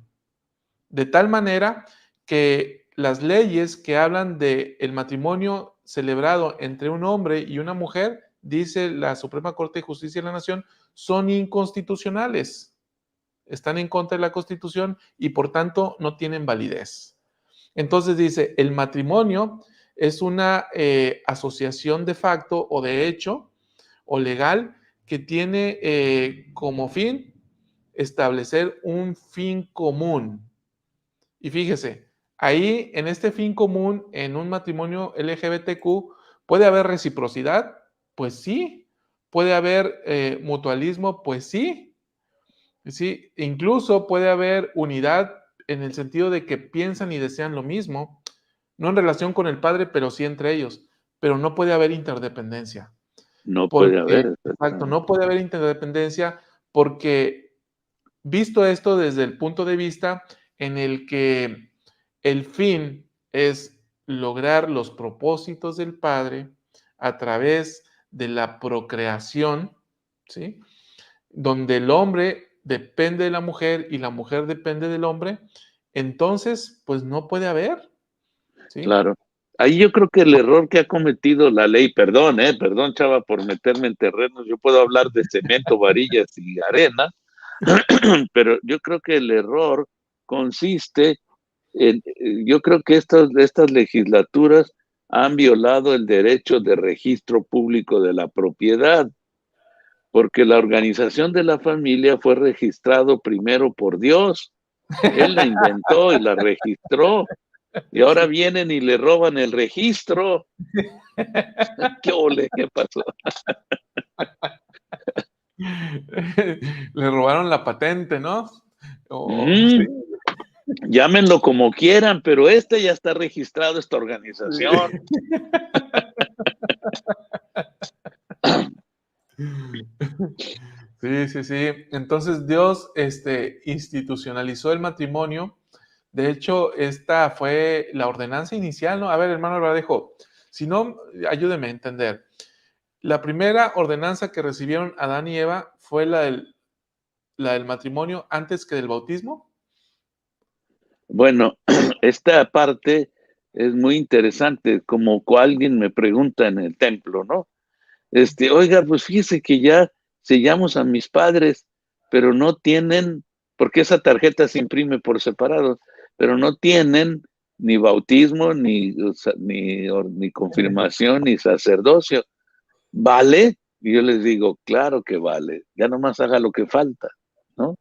Speaker 1: de tal manera que las leyes que hablan del matrimonio celebrado entre un hombre y una mujer, dice la Suprema Corte de Justicia de la Nación, son inconstitucionales, están en contra de la Constitución y por tanto no tienen validez. Entonces dice, el matrimonio es una asociación de facto o de hecho o legal que tiene como fin establecer un fin común. Y fíjese, ahí en este fin común, en un matrimonio LGBTQ, ¿puede haber reciprocidad? Pues sí. ¿Puede haber mutualismo? Pues sí. Sí, incluso puede haber unidad en el sentido de que piensan y desean lo mismo, no en relación con el padre, pero sí entre ellos. Pero no puede haber interdependencia.
Speaker 2: No puede
Speaker 1: Porque,
Speaker 2: haber.
Speaker 1: exacto, no puede haber interdependencia porque visto esto desde el punto de vista en el que el fin es lograr los propósitos del Padre a través de la procreación, ¿sí? Donde el hombre depende de la mujer y la mujer depende del hombre, entonces, pues no puede haber, ¿sí?
Speaker 2: Claro. Ahí yo creo que el error que ha cometido la ley, perdón, chava, por meterme en terrenos, yo puedo hablar de cemento, varillas y arena, pero yo creo que el error consiste en, yo creo que estas legislaturas han violado el derecho de registro público de la propiedad, porque la organización de la familia fue registrado primero por Dios. Él la inventó y la registró. Y ahora
Speaker 1: Sí.
Speaker 2: vienen y le roban el registro. ¿Qué ole? ¿Qué pasó?
Speaker 1: Le robaron la patente, ¿no? Sí.
Speaker 2: Llámenlo como quieran, pero ya está registrado, esta organización.
Speaker 1: Sí, sí, sí. Entonces Dios institucionalizó el matrimonio. De hecho, esta fue la ordenanza inicial, ¿no? A ver, hermano Alvarejo, si no, ayúdeme a entender. La primera ordenanza que recibieron Adán y Eva fue la del matrimonio antes que del bautismo.
Speaker 2: Bueno, esta parte es muy interesante, como alguien me pregunta en el templo, ¿no? Oiga, pues fíjese que ya sellamos a mis padres, pero no tienen, porque esa tarjeta se imprime por separado, pero no tienen ni bautismo, ni confirmación, ni sacerdocio. ¿Vale? Y yo les digo, claro que vale, ya nomás haga lo que falta, ¿no?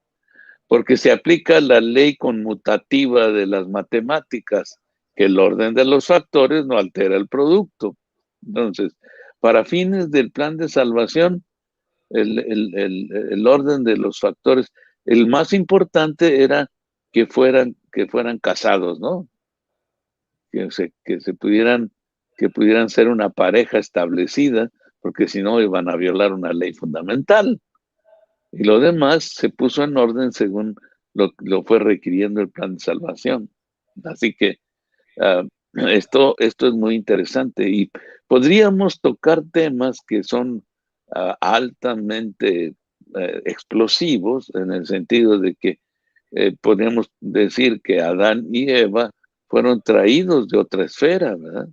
Speaker 2: Porque se aplica la ley conmutativa de las matemáticas, que el orden de los factores no altera el producto. Entonces, para fines del plan de salvación, el orden de los factores, el más importante era que fueran casados, ¿no? Que pudieran ser una pareja establecida, porque si no iban a violar una ley fundamental. Y lo demás se puso en orden según lo fue requiriendo el plan de salvación. Así que esto es muy interesante y podríamos tocar temas que son altamente explosivos, en el sentido de que podemos decir que Adán y Eva fueron traídos de otra esfera, ¿verdad?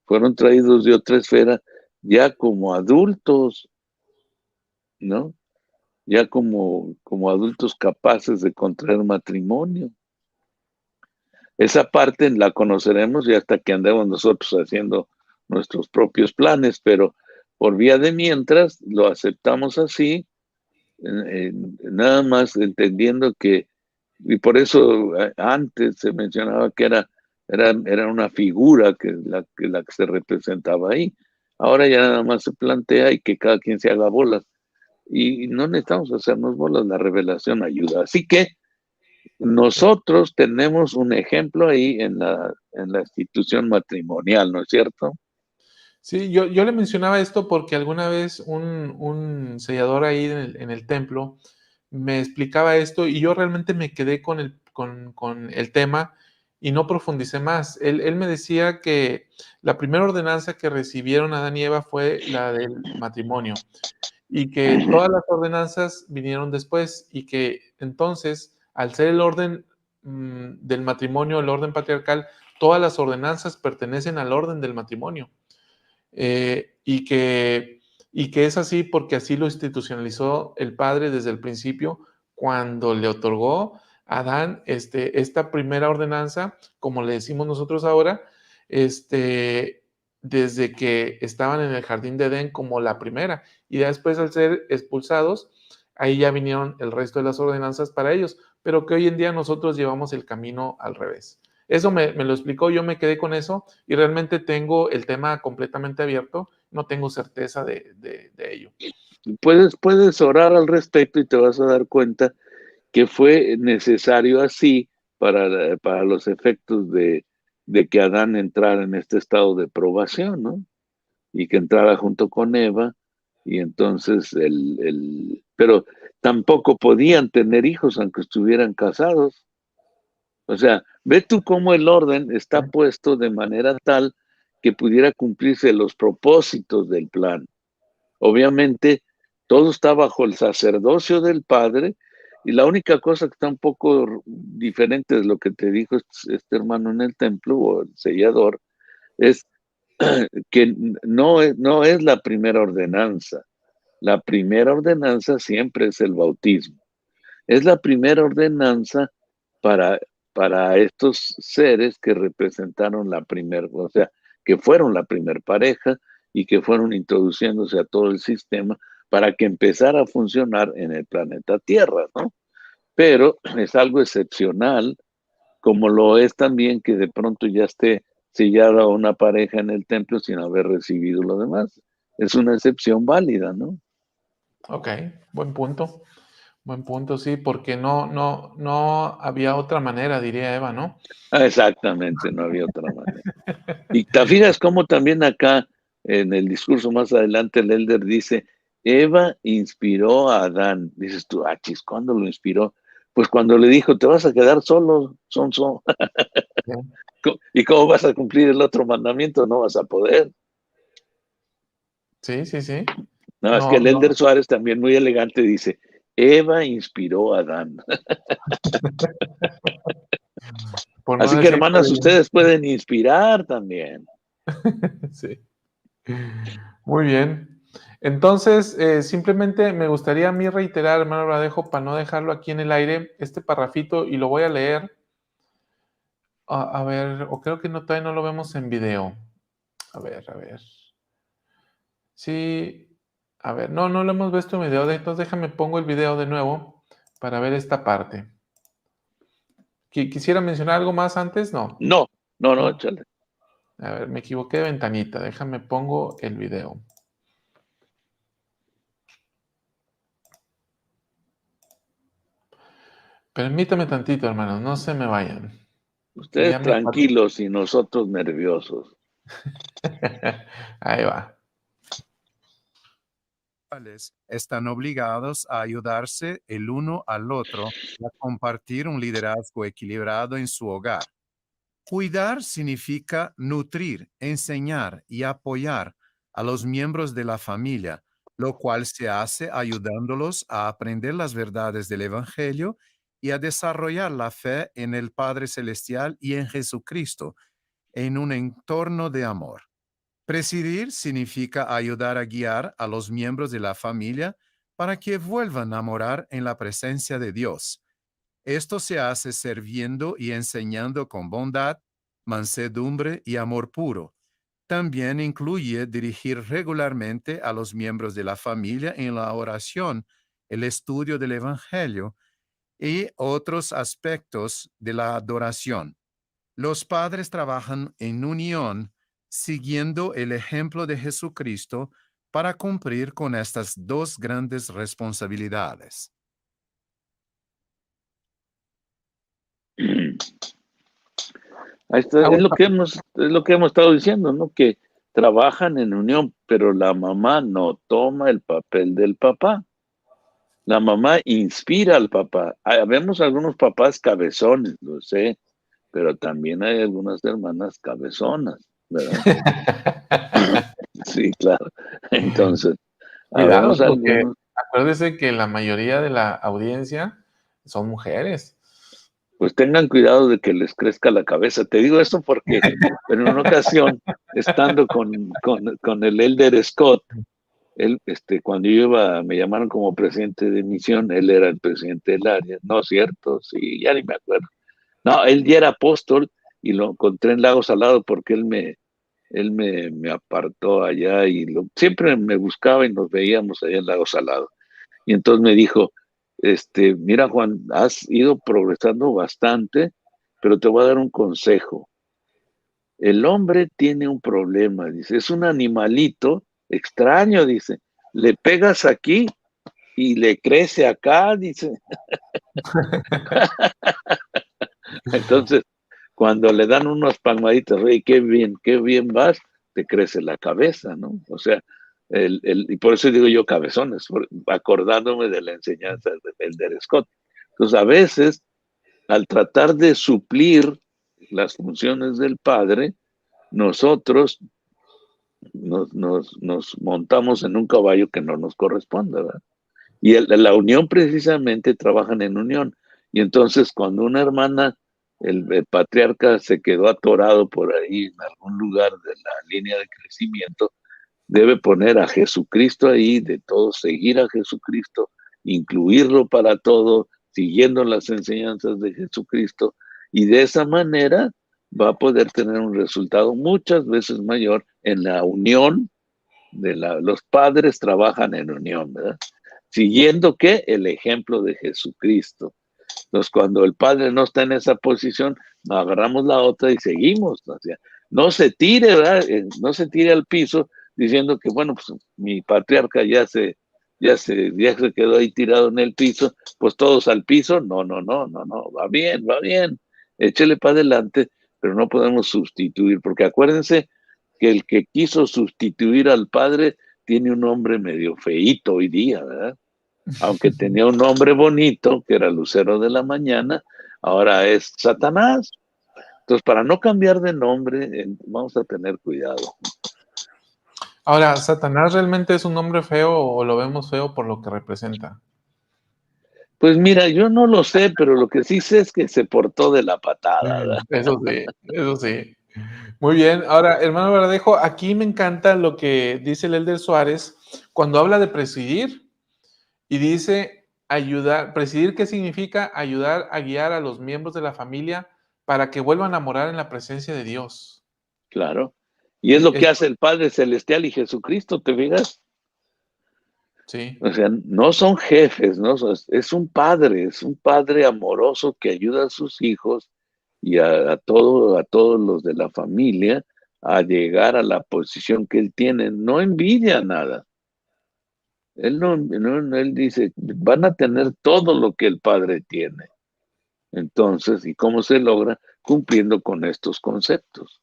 Speaker 2: Fueron traídos de otra esfera ya como adultos, ¿no? Ya como adultos capaces de contraer matrimonio. Esa parte la conoceremos ya hasta que andemos nosotros haciendo nuestros propios planes, pero por vía de mientras lo aceptamos así, nada más entendiendo que, y por eso antes se mencionaba que era una figura que la que se representaba ahí. Ahora ya nada más se plantea y que cada quien se haga bolas. Y no necesitamos hacernos bolas, la revelación ayuda. Así que nosotros tenemos un ejemplo ahí en la institución matrimonial, ¿no es cierto?
Speaker 1: Sí, yo le mencionaba esto porque alguna vez un sellador ahí en el templo me explicaba esto y yo realmente me quedé con el tema y no profundicé más. Él me decía que la primera ordenanza que recibieron Adán y Eva fue la del matrimonio y que todas las ordenanzas vinieron después y que entonces, al ser el orden del matrimonio, el orden patriarcal, todas las ordenanzas pertenecen al orden del matrimonio. Y que es así porque así lo institucionalizó el Padre desde el principio cuando le otorgó a Adán esta primera ordenanza, como le decimos nosotros ahora, desde que estaban en el jardín de Edén como la primera, y después al ser expulsados, ahí ya vinieron el resto de las ordenanzas para ellos, pero que hoy en día nosotros llevamos el camino al revés. Eso me lo explicó, yo me quedé con eso y realmente tengo el tema completamente abierto, no tengo certeza de ello.
Speaker 2: Puedes orar al respecto y te vas a dar cuenta que fue necesario así para los efectos de que Adán entrara en este estado de probación, ¿no? Y que entrara junto con Eva, y entonces pero tampoco podían tener hijos aunque estuvieran casados. O sea, ve tú cómo el orden está puesto de manera tal que pudiera cumplirse los propósitos del plan. Obviamente, todo está bajo el sacerdocio del Padre, y la única cosa que está un poco diferente de lo que te dijo este hermano en el templo, o el sellador, es que no es la primera ordenanza. La primera ordenanza siempre es el bautismo. Es la primera ordenanza para estos seres que representaron la primera, o sea, que fueron la primer pareja y que fueron introduciéndose a todo el sistema para que empezara a funcionar en el planeta Tierra, ¿no? Pero es algo excepcional, como lo es también que de pronto ya esté sellada una pareja en el templo sin haber recibido lo demás. Es una excepción válida, ¿no?
Speaker 1: Ok, buen punto. Buen punto, sí, porque no había otra manera, diría Eva, ¿no?
Speaker 2: Exactamente, no había otra manera. Y te fijas cómo también acá, en el discurso más adelante, el elder dice, Eva inspiró a Adán. Dices tú, chis, ¿cuándo lo inspiró? Pues cuando le dijo, te vas a quedar solo, sonso. ¿Y cómo vas a cumplir el otro mandamiento? No vas a poder.
Speaker 1: Sí, sí, sí.
Speaker 2: No, es que el elder Suárez también muy elegante dice, Eva inspiró a Adán. Así que hermanas, ustedes pueden inspirar también.
Speaker 1: Sí. Muy bien. Entonces, simplemente me gustaría a mí reiterar, hermano Radejo, para no dejarlo aquí en el aire, este parrafito y lo voy a leer. A ver, o creo que todavía no lo vemos en video. A ver, a ver. Sí, a ver, no lo hemos visto en video, entonces déjame pongo el video de nuevo para ver esta parte. ¿Quisiera mencionar algo más antes? No.
Speaker 2: No, échale.
Speaker 1: A ver, me equivoqué de ventanita, déjame pongo el video. Permítame tantito, hermanos, no se me vayan.
Speaker 2: Ustedes tranquilos y nosotros nerviosos.
Speaker 1: Ahí va.
Speaker 3: Están obligados a ayudarse el uno al otro y a compartir un liderazgo equilibrado en su hogar. Cuidar significa nutrir, enseñar y apoyar a los miembros de la familia, lo cual se hace ayudándolos a aprender las verdades del Evangelio y a desarrollar la fe en el Padre Celestial y en Jesucristo, en un entorno de amor. Presidir significa ayudar a guiar a los miembros de la familia para que vuelvan a morar en la presencia de Dios. Esto se hace sirviendo y enseñando con bondad, mansedumbre y amor puro. También incluye dirigir regularmente a los miembros de la familia en la oración, el estudio del Evangelio y otros aspectos de la adoración. Los padres trabajan en unión, siguiendo el ejemplo de Jesucristo para cumplir con estas dos grandes responsabilidades.
Speaker 2: Ahí está, es lo que hemos estado diciendo, ¿no? Que trabajan en unión, pero la mamá no toma el papel del papá. La mamá inspira al papá. Vemos algunos papás cabezones, lo sé, pero también hay algunas hermanas cabezonas, ¿verdad? Sí, claro. Entonces,
Speaker 1: cuidado,
Speaker 2: habemos
Speaker 1: porque
Speaker 2: algunos.
Speaker 1: acuérdese que la mayoría de la audiencia son mujeres.
Speaker 2: Pues tengan cuidado de que les crezca la cabeza. Te digo esto porque en una ocasión, estando con el elder Scott, él, cuando yo me llamaron como presidente de misión, él era el presidente del área. No, cierto, sí, ya ni me acuerdo. No, él ya era apóstol y lo encontré en Lago Salado porque él me apartó allá y siempre me buscaba y nos veíamos allá en Lago Salado. Y entonces me dijo, mira Juan, has ido progresando bastante, pero te voy a dar un consejo. El hombre tiene un problema, dice, es un animalito extraño, dice, le pegas aquí y le crece acá, dice. Entonces, cuando le dan unos palmaditos, oye, qué bien vas, te crece la cabeza, ¿no? O sea, y por eso digo yo cabezones, acordándome de la enseñanza del elder Scott. Entonces, a veces, al tratar de suplir las funciones del padre, nosotros nos montamos en un caballo que no nos corresponde, ¿verdad? Y la unión precisamente trabajan en unión. Y entonces cuando una hermana, el patriarca se quedó atorado por ahí en algún lugar de la línea de crecimiento, debe poner a Jesucristo ahí, de todo, seguir a Jesucristo, incluirlo para todo, siguiendo las enseñanzas de Jesucristo, y de esa manera va a poder tener un resultado muchas veces mayor en la unión los padres trabajan en unión, ¿verdad? Siguiendo ¿qué? El ejemplo de Jesucristo. Entonces, cuando el padre no está en esa posición, agarramos la otra y seguimos. O sea, no se tire, ¿verdad? No se tire al piso diciendo que, bueno, pues mi patriarca ya se quedó ahí tirado en el piso, pues todos al piso. No, no, no, no, no, va bien, va bien. Échele para adelante, pero no podemos sustituir, porque acuérdense que el que quiso sustituir al padre tiene un nombre medio feíto hoy día, ¿verdad? Aunque tenía un nombre bonito, que era Lucero de la Mañana, ahora es Satanás. Entonces, para no cambiar de nombre, vamos a tener cuidado.
Speaker 1: Ahora, ¿Satanás realmente es un nombre feo o lo vemos feo por lo que representa?
Speaker 2: Pues mira, yo no lo sé, pero lo que sí sé es que se portó de la patada, ¿verdad?
Speaker 1: Eso sí, eso sí. Muy bien. Ahora, hermano Verdejo, aquí me encanta lo que dice el Elder Suárez cuando habla de presidir y dice ayudar. ¿Presidir qué significa? Ayudar a guiar a los miembros de la familia para que vuelvan a morar en la presencia de Dios.
Speaker 2: Claro. Y es lo que hace
Speaker 1: Esto,
Speaker 2: el Padre Celestial y Jesucristo, ¿te fijas?
Speaker 1: sí,
Speaker 2: O sea, no son jefes, ¿no? Es un padre amoroso que ayuda a sus hijos y a todos los de la familia a llegar a la posición que él tiene. No envidia nada. Él dice, van a tener todo lo que el padre tiene. Entonces, ¿y cómo se logra? Cumpliendo con estos conceptos.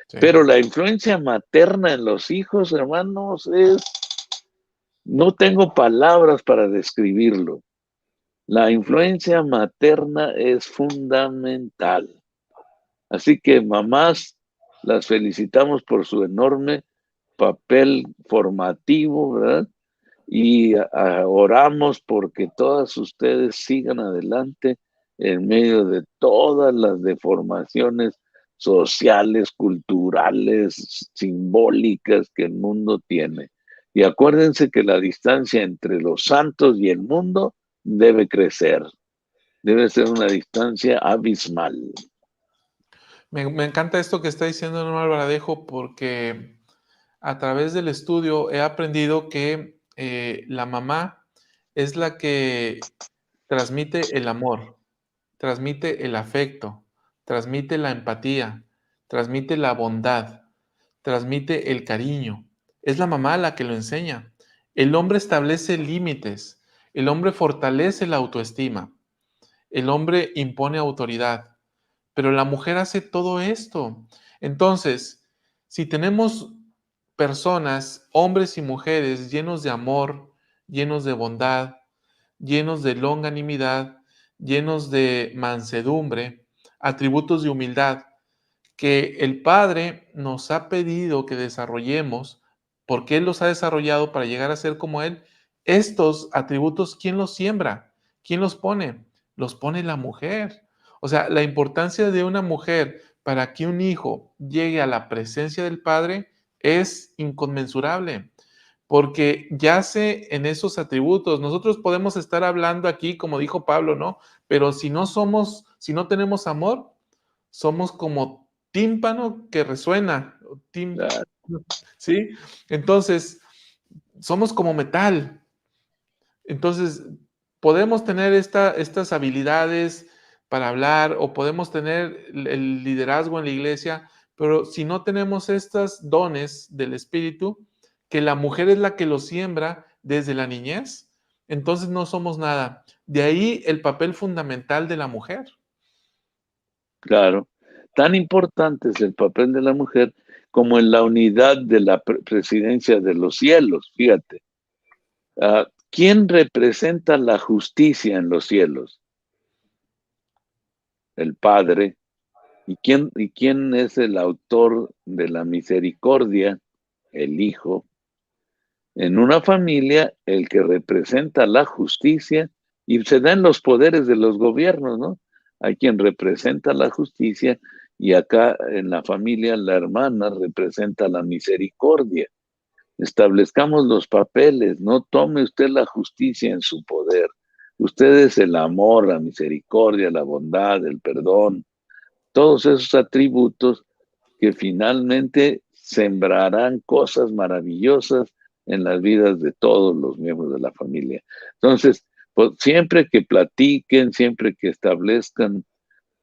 Speaker 1: sí.
Speaker 2: Pero la influencia materna en los hijos, hermanos, no tengo palabras para describirlo. La influencia materna es fundamental. Así que mamás, las felicitamos por su enorme papel formativo, ¿verdad? Y oramos porque todas ustedes sigan adelante en medio de todas las deformaciones sociales, culturales, simbólicas que el mundo tiene. Y acuérdense que la distancia entre los santos y el mundo debe crecer, debe ser una distancia abismal.
Speaker 1: Me encanta esto que está diciendo hermano Verdejo porque a través del estudio he aprendido que la mamá es la que transmite el amor, transmite el afecto, transmite la empatía, transmite la bondad, transmite el cariño. Es la mamá la que lo enseña. El hombre establece límites, el hombre fortalece la autoestima, el hombre impone autoridad, pero la mujer hace todo esto. Entonces, si tenemos personas, hombres y mujeres, llenos de amor, llenos de bondad, llenos de longanimidad, llenos de mansedumbre, atributos de humildad, que el Padre nos ha pedido que desarrollemos, porque Él los ha desarrollado para llegar a ser como Él. Estos atributos, ¿quién los siembra? ¿Quién los pone? Los pone la mujer. O sea, la importancia de una mujer para que un hijo llegue a la presencia del Padre es inconmensurable, porque yace en esos atributos. Nosotros podemos estar hablando aquí, como dijo Pablo, ¿no? Pero si no tenemos amor, somos como tímpano que resuena, ¿sí? Entonces, somos como metal. Entonces, podemos tener estas habilidades para hablar o podemos tener el liderazgo en la iglesia, pero si no tenemos estos dones del Espíritu, que la mujer es la que lo siembra desde la niñez, entonces no somos nada. De ahí el papel fundamental de la mujer.
Speaker 2: Claro, tan importante es el papel de la mujer como en la unidad de la presidencia de los cielos, fíjate. ¿Quién representa la justicia en los cielos? El Padre. y quién es el autor de la misericordia? El Hijo. En una familia, el que representa la justicia, y se dan los poderes de los gobiernos, ¿no? Hay quien representa la justicia, y acá en la familia la hermana representa la misericordia. Establezcamos los papeles, no tome usted la justicia en su poder. Usted es el amor, la misericordia, la bondad, el perdón, todos esos atributos que finalmente sembrarán cosas maravillosas en las vidas de todos los miembros de la familia. Entonces, pues, siempre que platiquen, siempre que establezcan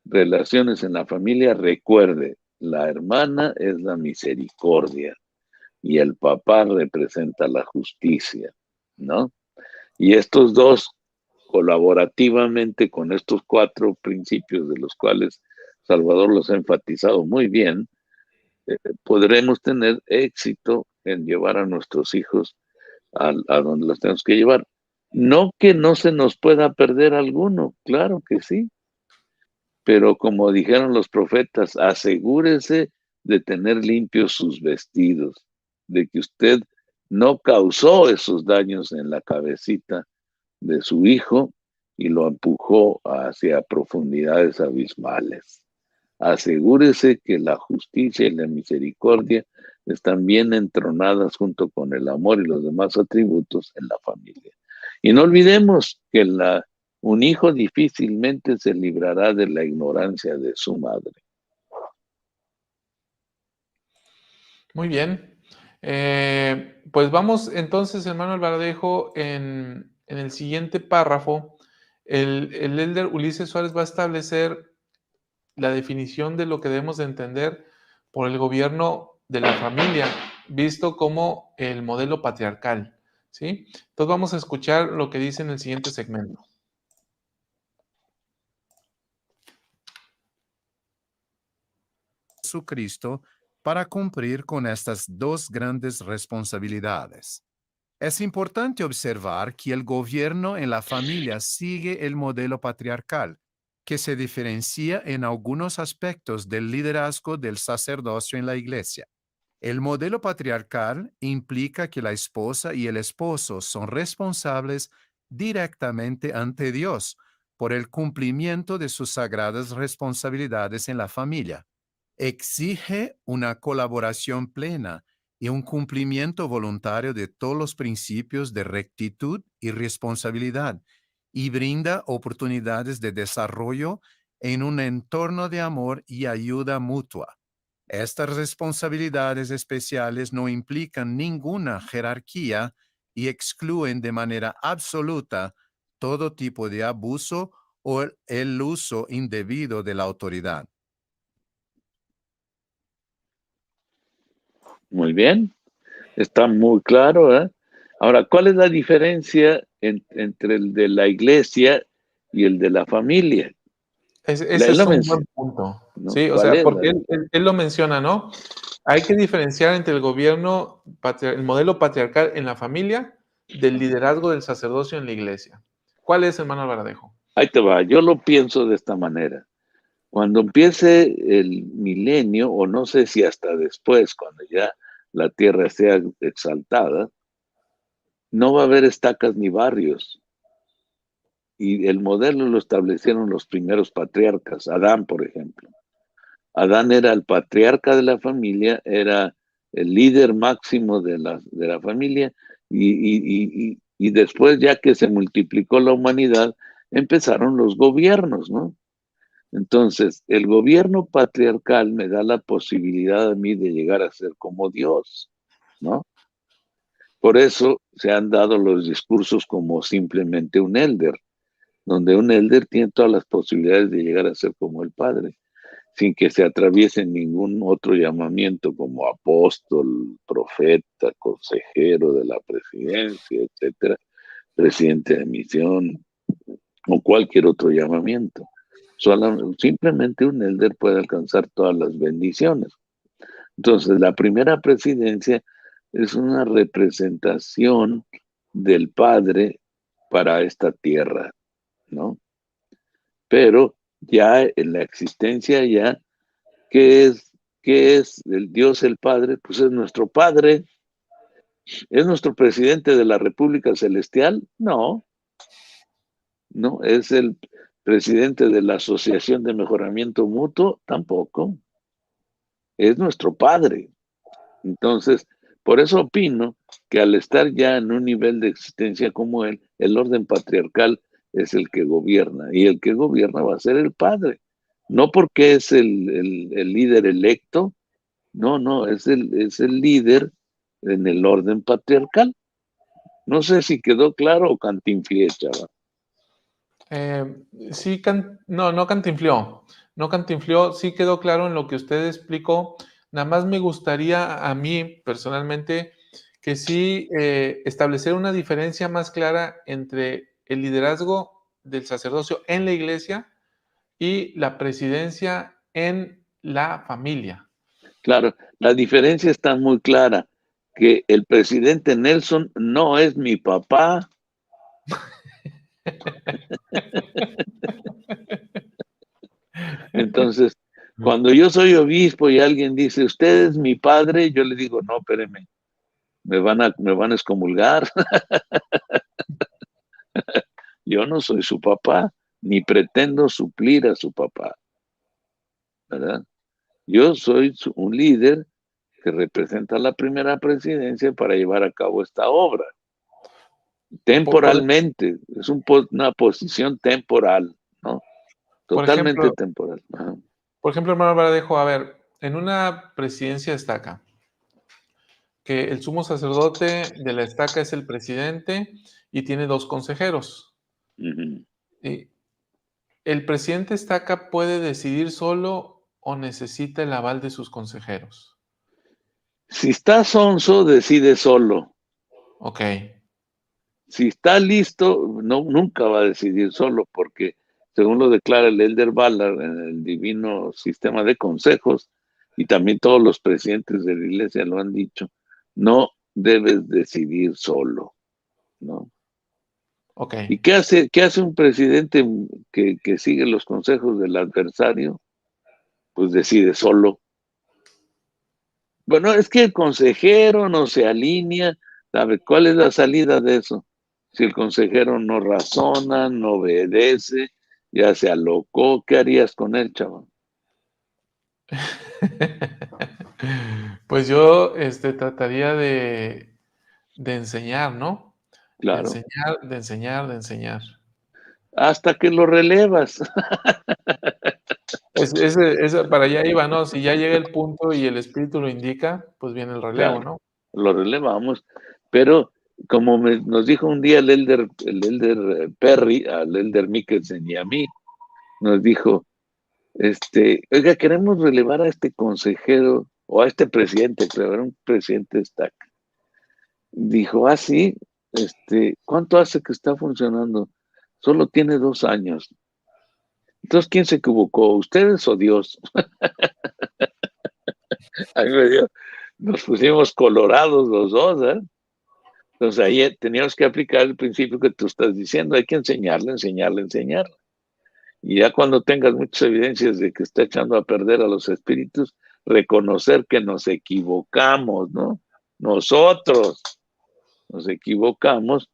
Speaker 2: relaciones en la familia, recuerde, la hermana es la misericordia y el papá representa la justicia, ¿no? Y estos dos, colaborativamente con estos 4 principios de los cuales Salvador los ha enfatizado muy bien, podremos tener éxito en llevar a nuestros hijos a donde los tenemos que llevar. No que no se nos pueda perder alguno, claro que sí, pero como dijeron los profetas, asegúrese de tener limpios sus vestidos, de que usted no causó esos daños en la cabecita de su hijo y lo empujó hacia profundidades abismales. Asegúrese que la justicia y la misericordia están bien entronadas junto con el amor y los demás atributos en la familia. Y no olvidemos que un hijo difícilmente se librará de la ignorancia de su madre.
Speaker 1: Muy bien. Pues vamos entonces, hermano Alvaradejo, en el siguiente párrafo, el elder Ulises Suárez va a establecer la definición de lo que debemos de entender por el gobierno de la familia, visto como el modelo patriarcal, ¿sí? Entonces vamos a escuchar lo que dice en el siguiente segmento.
Speaker 3: Jesucristo para cumplir con estas dos grandes responsabilidades. Es importante observar que el gobierno en la familia sigue el modelo patriarcal, que se diferencia en algunos aspectos del liderazgo del sacerdocio en la iglesia. El modelo patriarcal implica que la esposa y el esposo son responsables directamente ante Dios por el cumplimiento de sus sagradas responsabilidades en la familia. Exige una colaboración plena y un cumplimiento voluntario de todos los principios de rectitud y responsabilidad, y brinda oportunidades de desarrollo en un entorno de amor y ayuda mutua. Estas responsabilidades especiales no implican ninguna jerarquía y excluyen de manera absoluta todo tipo de abuso o el uso indebido de la autoridad.
Speaker 2: Muy bien, está muy claro, ¿eh? Ahora, ¿cuál es la diferencia entre el de la iglesia y el de la familia?
Speaker 1: Ese
Speaker 2: Él
Speaker 1: es
Speaker 2: lo
Speaker 1: un buen
Speaker 2: menciona,
Speaker 1: punto,
Speaker 2: ¿no?
Speaker 1: ¿sí? O
Speaker 2: ¿Cuál
Speaker 1: sea,
Speaker 2: es?
Speaker 1: porque él lo menciona, ¿no? Hay que diferenciar entre el gobierno, el modelo patriarcal en la familia, del liderazgo del sacerdocio en la iglesia. ¿Cuál es, hermano Alvaradejo?
Speaker 2: Ahí te va, yo lo pienso de esta manera. Cuando empiece el milenio, o no sé si hasta después, cuando ya la tierra sea exaltada, no va a haber estacas ni barrios. Y el modelo lo establecieron los primeros patriarcas, Adán, por ejemplo. Adán era el patriarca de la familia, era el líder máximo de la familia, y después, ya que se multiplicó la humanidad, empezaron los gobiernos, ¿no? Entonces, el gobierno patriarcal me da la posibilidad a mí de llegar a ser como Dios, ¿no? Por eso se han dado los discursos como simplemente un elder, donde un elder tiene todas las posibilidades de llegar a ser como el Padre, sin que se atraviese ningún otro llamamiento como apóstol, profeta, consejero de la presidencia, etcétera, presidente de misión o cualquier otro llamamiento. Simplemente un elder puede alcanzar todas las bendiciones. Entonces, la primera presidencia es una representación del Padre para esta tierra, ¿no? Pero ya en la existencia ya ¿Qué es el Dios el Padre? Pues es nuestro Padre. ¿Es nuestro presidente de la República Celestial? No, no. ¿Es el presidente de la Asociación de Mejoramiento Mutuo? Tampoco. Es nuestro Padre. Entonces, por eso opino que al estar ya en un nivel de existencia como él, el orden patriarcal es el que gobierna, y el que gobierna va a ser el Padre. No porque es el líder electo, no, es el líder en el orden patriarcal. No sé si quedó claro o cantinflé, chaval.
Speaker 1: Sí, no cantinflió. No cantinflió, sí quedó claro en lo que usted explicó. Nada más me gustaría a mí, personalmente, que sí establecer una diferencia más clara entre el liderazgo del sacerdocio en la iglesia y la presidencia en la familia.
Speaker 2: Claro, la diferencia está muy clara, que el presidente Nelson no es mi papá. Entonces, cuando yo soy obispo y alguien dice, usted es mi padre, yo le digo, no, espéreme, me van a excomulgar. Yo no soy su papá, ni pretendo suplir a su papá, ¿verdad? Yo soy un líder que representa la primera presidencia para llevar a cabo esta obra. Temporalmente, es una posición temporal, ¿no?
Speaker 1: Por
Speaker 2: Totalmente
Speaker 1: ejemplo,
Speaker 2: temporal. Ajá.
Speaker 1: hermano Baradejo, a ver, en una presidencia estaca, que el sumo sacerdote de la estaca es el presidente y tiene 2 consejeros.
Speaker 2: Uh-huh.
Speaker 1: Y ¿el presidente estaca puede decidir solo o necesita el aval de sus consejeros?
Speaker 2: Si está sonso, decide solo.
Speaker 1: Ok.
Speaker 2: Si está listo, no, nunca va a decidir solo, porque según lo declara el Elder Ballard en el Divino Sistema de Consejos, y también todos los presidentes de la iglesia lo han dicho, no debes decidir solo, ¿no?
Speaker 1: Ok.
Speaker 2: ¿Y qué hace un presidente que sigue los consejos del adversario? Pues decide solo. Bueno, es que el consejero no se alinea. ¿Sabe cuál es la salida de eso? Si el consejero no razona, no obedece, ya se alocó, ¿qué harías con él, chaval?
Speaker 1: Pues yo trataría de enseñar, ¿no? De
Speaker 2: Claro,
Speaker 1: enseñar, de enseñar, de enseñar.
Speaker 2: hasta que lo relevas.
Speaker 1: Para allá iba, ¿no? Si ya llega el punto y el espíritu lo indica, pues viene el relevo,
Speaker 2: Claro,
Speaker 1: ¿no?
Speaker 2: lo relevamos. Pero como nos dijo un día el elder Perry, al elder Mikkelsen y a mí, nos dijo, oiga, queremos relevar a este consejero o a este presidente, creo, era un presidente estaca. Dijo, sí, ¿cuánto hace que está funcionando? Solo tiene 2 años. Entonces, ¿quién se equivocó? ¿Ustedes o Dios? Ahí nos pusimos colorados los dos, ¿eh? Entonces ahí teníamos que aplicar el principio que tú estás diciendo, hay que enseñarle, enseñarle, enseñarle. Y ya cuando tengas muchas evidencias de que está echando a perder a los espíritus, reconocer que nos equivocamos, ¿no? Nosotros nos equivocamos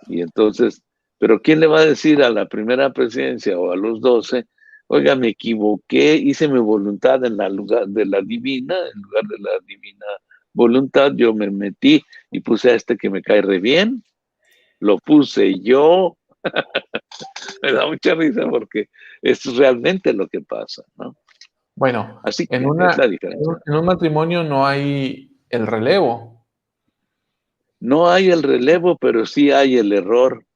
Speaker 2: y entonces, pero ¿quién le va a decir a la primera presidencia o a los 12, oiga, me equivoqué, hice mi voluntad en lugar de la divina, en lugar de la divina voluntad, yo me metí y puse a que me cae re bien, lo puse yo, me da mucha risa porque es realmente lo que pasa, ¿no?
Speaker 1: Bueno,
Speaker 2: Así
Speaker 1: en
Speaker 2: que es la
Speaker 1: en un
Speaker 2: diferencia.
Speaker 1: en un matrimonio no hay el relevo.
Speaker 2: No hay el relevo, pero sí hay el error.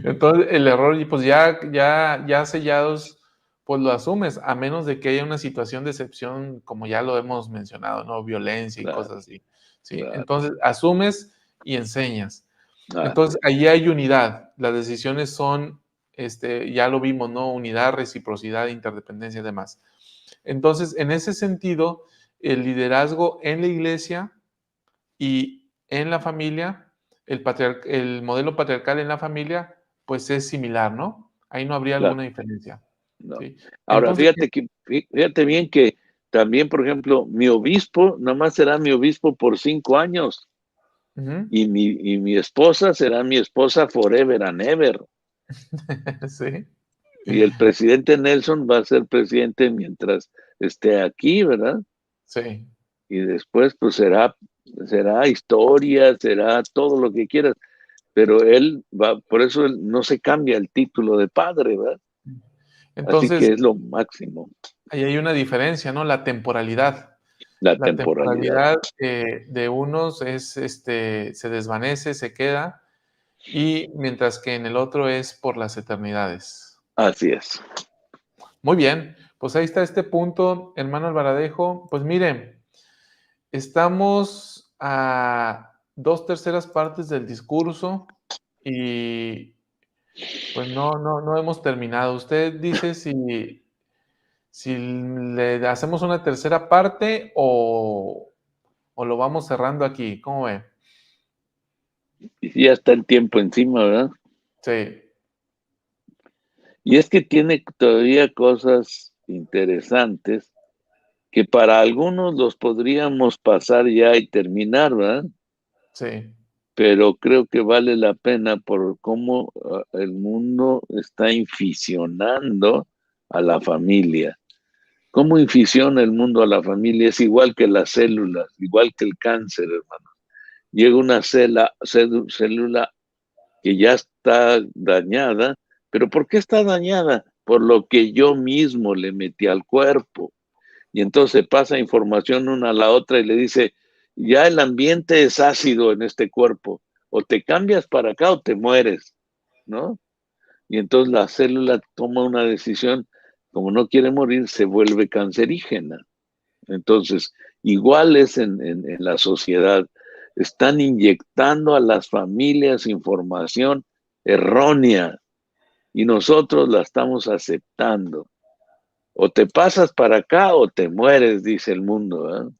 Speaker 1: Entonces, el error, y pues ya sellados, pues lo asumes, a menos de que haya una situación de excepción, como ya lo hemos mencionado, ¿no? Violencia y
Speaker 2: Claro,
Speaker 1: cosas así, ¿sí?
Speaker 2: claro.
Speaker 1: Entonces, asumes y enseñas.
Speaker 2: Ah,
Speaker 1: Entonces, allí hay unidad. Las decisiones son, ya lo vimos, ¿no? Unidad, reciprocidad, interdependencia y demás. Entonces, en ese sentido, el liderazgo en la iglesia y en la familia, el modelo patriarcal en la familia, pues es similar, ¿no? Ahí no habría
Speaker 2: claro.
Speaker 1: alguna diferencia.
Speaker 2: no.
Speaker 1: Sí.
Speaker 2: Ahora,
Speaker 1: Entonces,
Speaker 2: fíjate bien que también, por ejemplo, mi obispo, nomás será mi obispo por 5 años,
Speaker 1: ujú.
Speaker 2: y mi esposa será mi esposa forever and ever.
Speaker 1: Sí,
Speaker 2: Y el presidente Nelson va a ser presidente mientras esté aquí, ¿verdad?
Speaker 1: sí.
Speaker 2: Y después, pues será historia, será todo lo que quieras, pero él va, por eso él no se cambia el título de padre, ¿verdad? Así
Speaker 1: Entonces,
Speaker 2: que es lo máximo,
Speaker 1: ahí hay una diferencia, ¿no? La temporalidad.
Speaker 2: la
Speaker 1: La
Speaker 2: temporalidad.
Speaker 1: temporalidad, de unos es, se desvanece, se queda, y mientras que en el otro es por las eternidades.
Speaker 2: Así es.
Speaker 1: Muy bien, pues ahí está este punto, hermano Alvaradejo. Pues miren, estamos a 2/3 partes del discurso y pues no hemos terminado. Usted dice si le hacemos una tercera parte o lo vamos cerrando aquí, ¿cómo ve?
Speaker 2: Y ya está el tiempo encima, ¿verdad?
Speaker 1: Sí,
Speaker 2: Y es que tiene todavía cosas interesantes que para algunos los podríamos pasar ya y terminar, ¿verdad?
Speaker 1: sí,
Speaker 2: Pero creo que vale la pena por cómo el mundo está inficionando a la familia. ¿Cómo inficiona el mundo a la familia? Es igual que las células, igual que el cáncer, hermano. Llega una célula que ya está dañada, pero ¿por qué está dañada? Por lo que yo mismo le metí al cuerpo. Y entonces pasa información una a la otra y le dice, ya el ambiente es ácido en este cuerpo, o te cambias para acá o te mueres, ¿no? Y entonces la célula toma una decisión, como no quiere morir, se vuelve cancerígena. Entonces, igual es en la sociedad, están inyectando a las familias información errónea y nosotros la estamos aceptando. O te pasas para acá o te mueres, dice el mundo, ¿eh?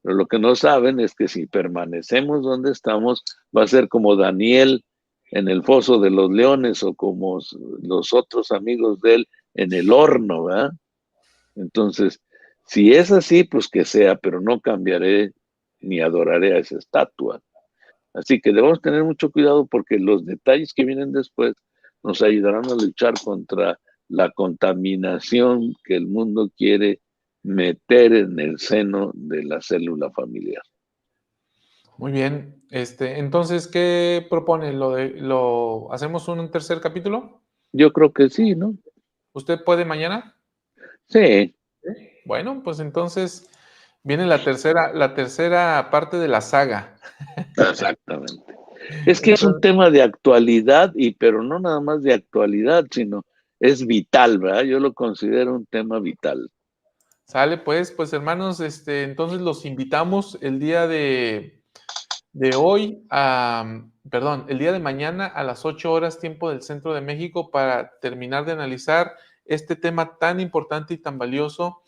Speaker 2: Pero lo que no saben es que si permanecemos donde estamos, va a ser como Daniel en el foso de los leones o como los otros amigos de él en el horno, ¿verdad? Entonces, si es así, pues que sea, pero no cambiaré ni adoraré a esa estatua. Así que debemos tener mucho cuidado porque los detalles que vienen después nos ayudarán a luchar contra la contaminación que el mundo quiere meter en el seno de la célula familiar.
Speaker 1: muy bien. Entonces, ¿qué propone? ¿Lo hacemos un tercer capítulo?
Speaker 2: Yo creo que sí, ¿no?
Speaker 1: ¿Usted puede mañana?
Speaker 2: Sí,
Speaker 1: Bueno, pues entonces viene la tercera parte de la saga.
Speaker 2: exactamente. Es que es un
Speaker 1: Entonces,
Speaker 2: tema de actualidad, pero no nada más de actualidad, sino es vital, ¿verdad? Yo lo considero un tema vital.
Speaker 1: sale pues hermanos, entonces los invitamos el día de hoy perdón, el día de mañana a las 8 horas tiempo del centro de México para terminar de analizar este tema tan importante y tan valioso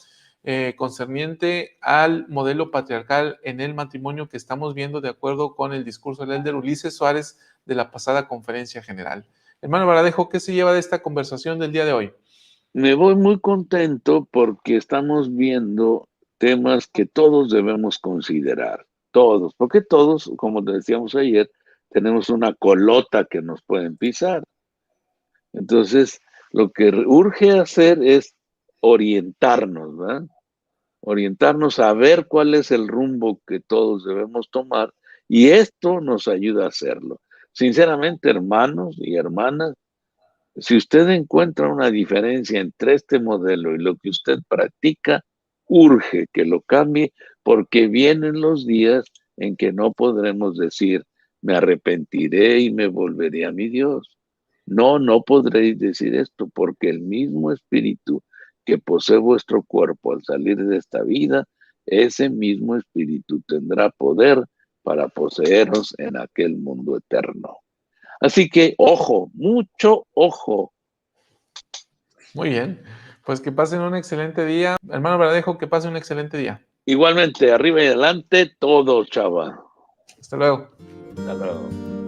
Speaker 1: concerniente al modelo patriarcal en el matrimonio que estamos viendo de acuerdo con el discurso del elder Ulises Suárez de la pasada conferencia general. Hermano Baradejo, ¿qué se lleva de esta conversación del día de hoy?
Speaker 2: Me voy muy contento porque estamos viendo temas que todos debemos considerar, todos, porque todos, como decíamos ayer, tenemos una colota que nos pueden pisar. Entonces, lo que urge hacer es orientarnos, ¿verdad? Orientarnos a ver cuál es el rumbo que todos debemos tomar y esto nos ayuda a hacerlo. Sinceramente, hermanos y hermanas, si usted encuentra una diferencia entre este modelo y lo que usted practica, urge que lo cambie porque vienen los días en que no podremos decir, me arrepentiré y me volveré a mi Dios. No, no podréis decir esto porque el mismo espíritu que posee vuestro cuerpo al salir de esta vida, ese mismo espíritu tendrá poder para poseeros en aquel mundo eterno. Así que ojo, mucho ojo.
Speaker 1: Muy bien, pues que pasen un excelente día. Hermano Baradejo, que pase un excelente día.
Speaker 2: Igualmente, arriba y adelante, todo, chava.
Speaker 1: Hasta luego.
Speaker 2: Hasta luego.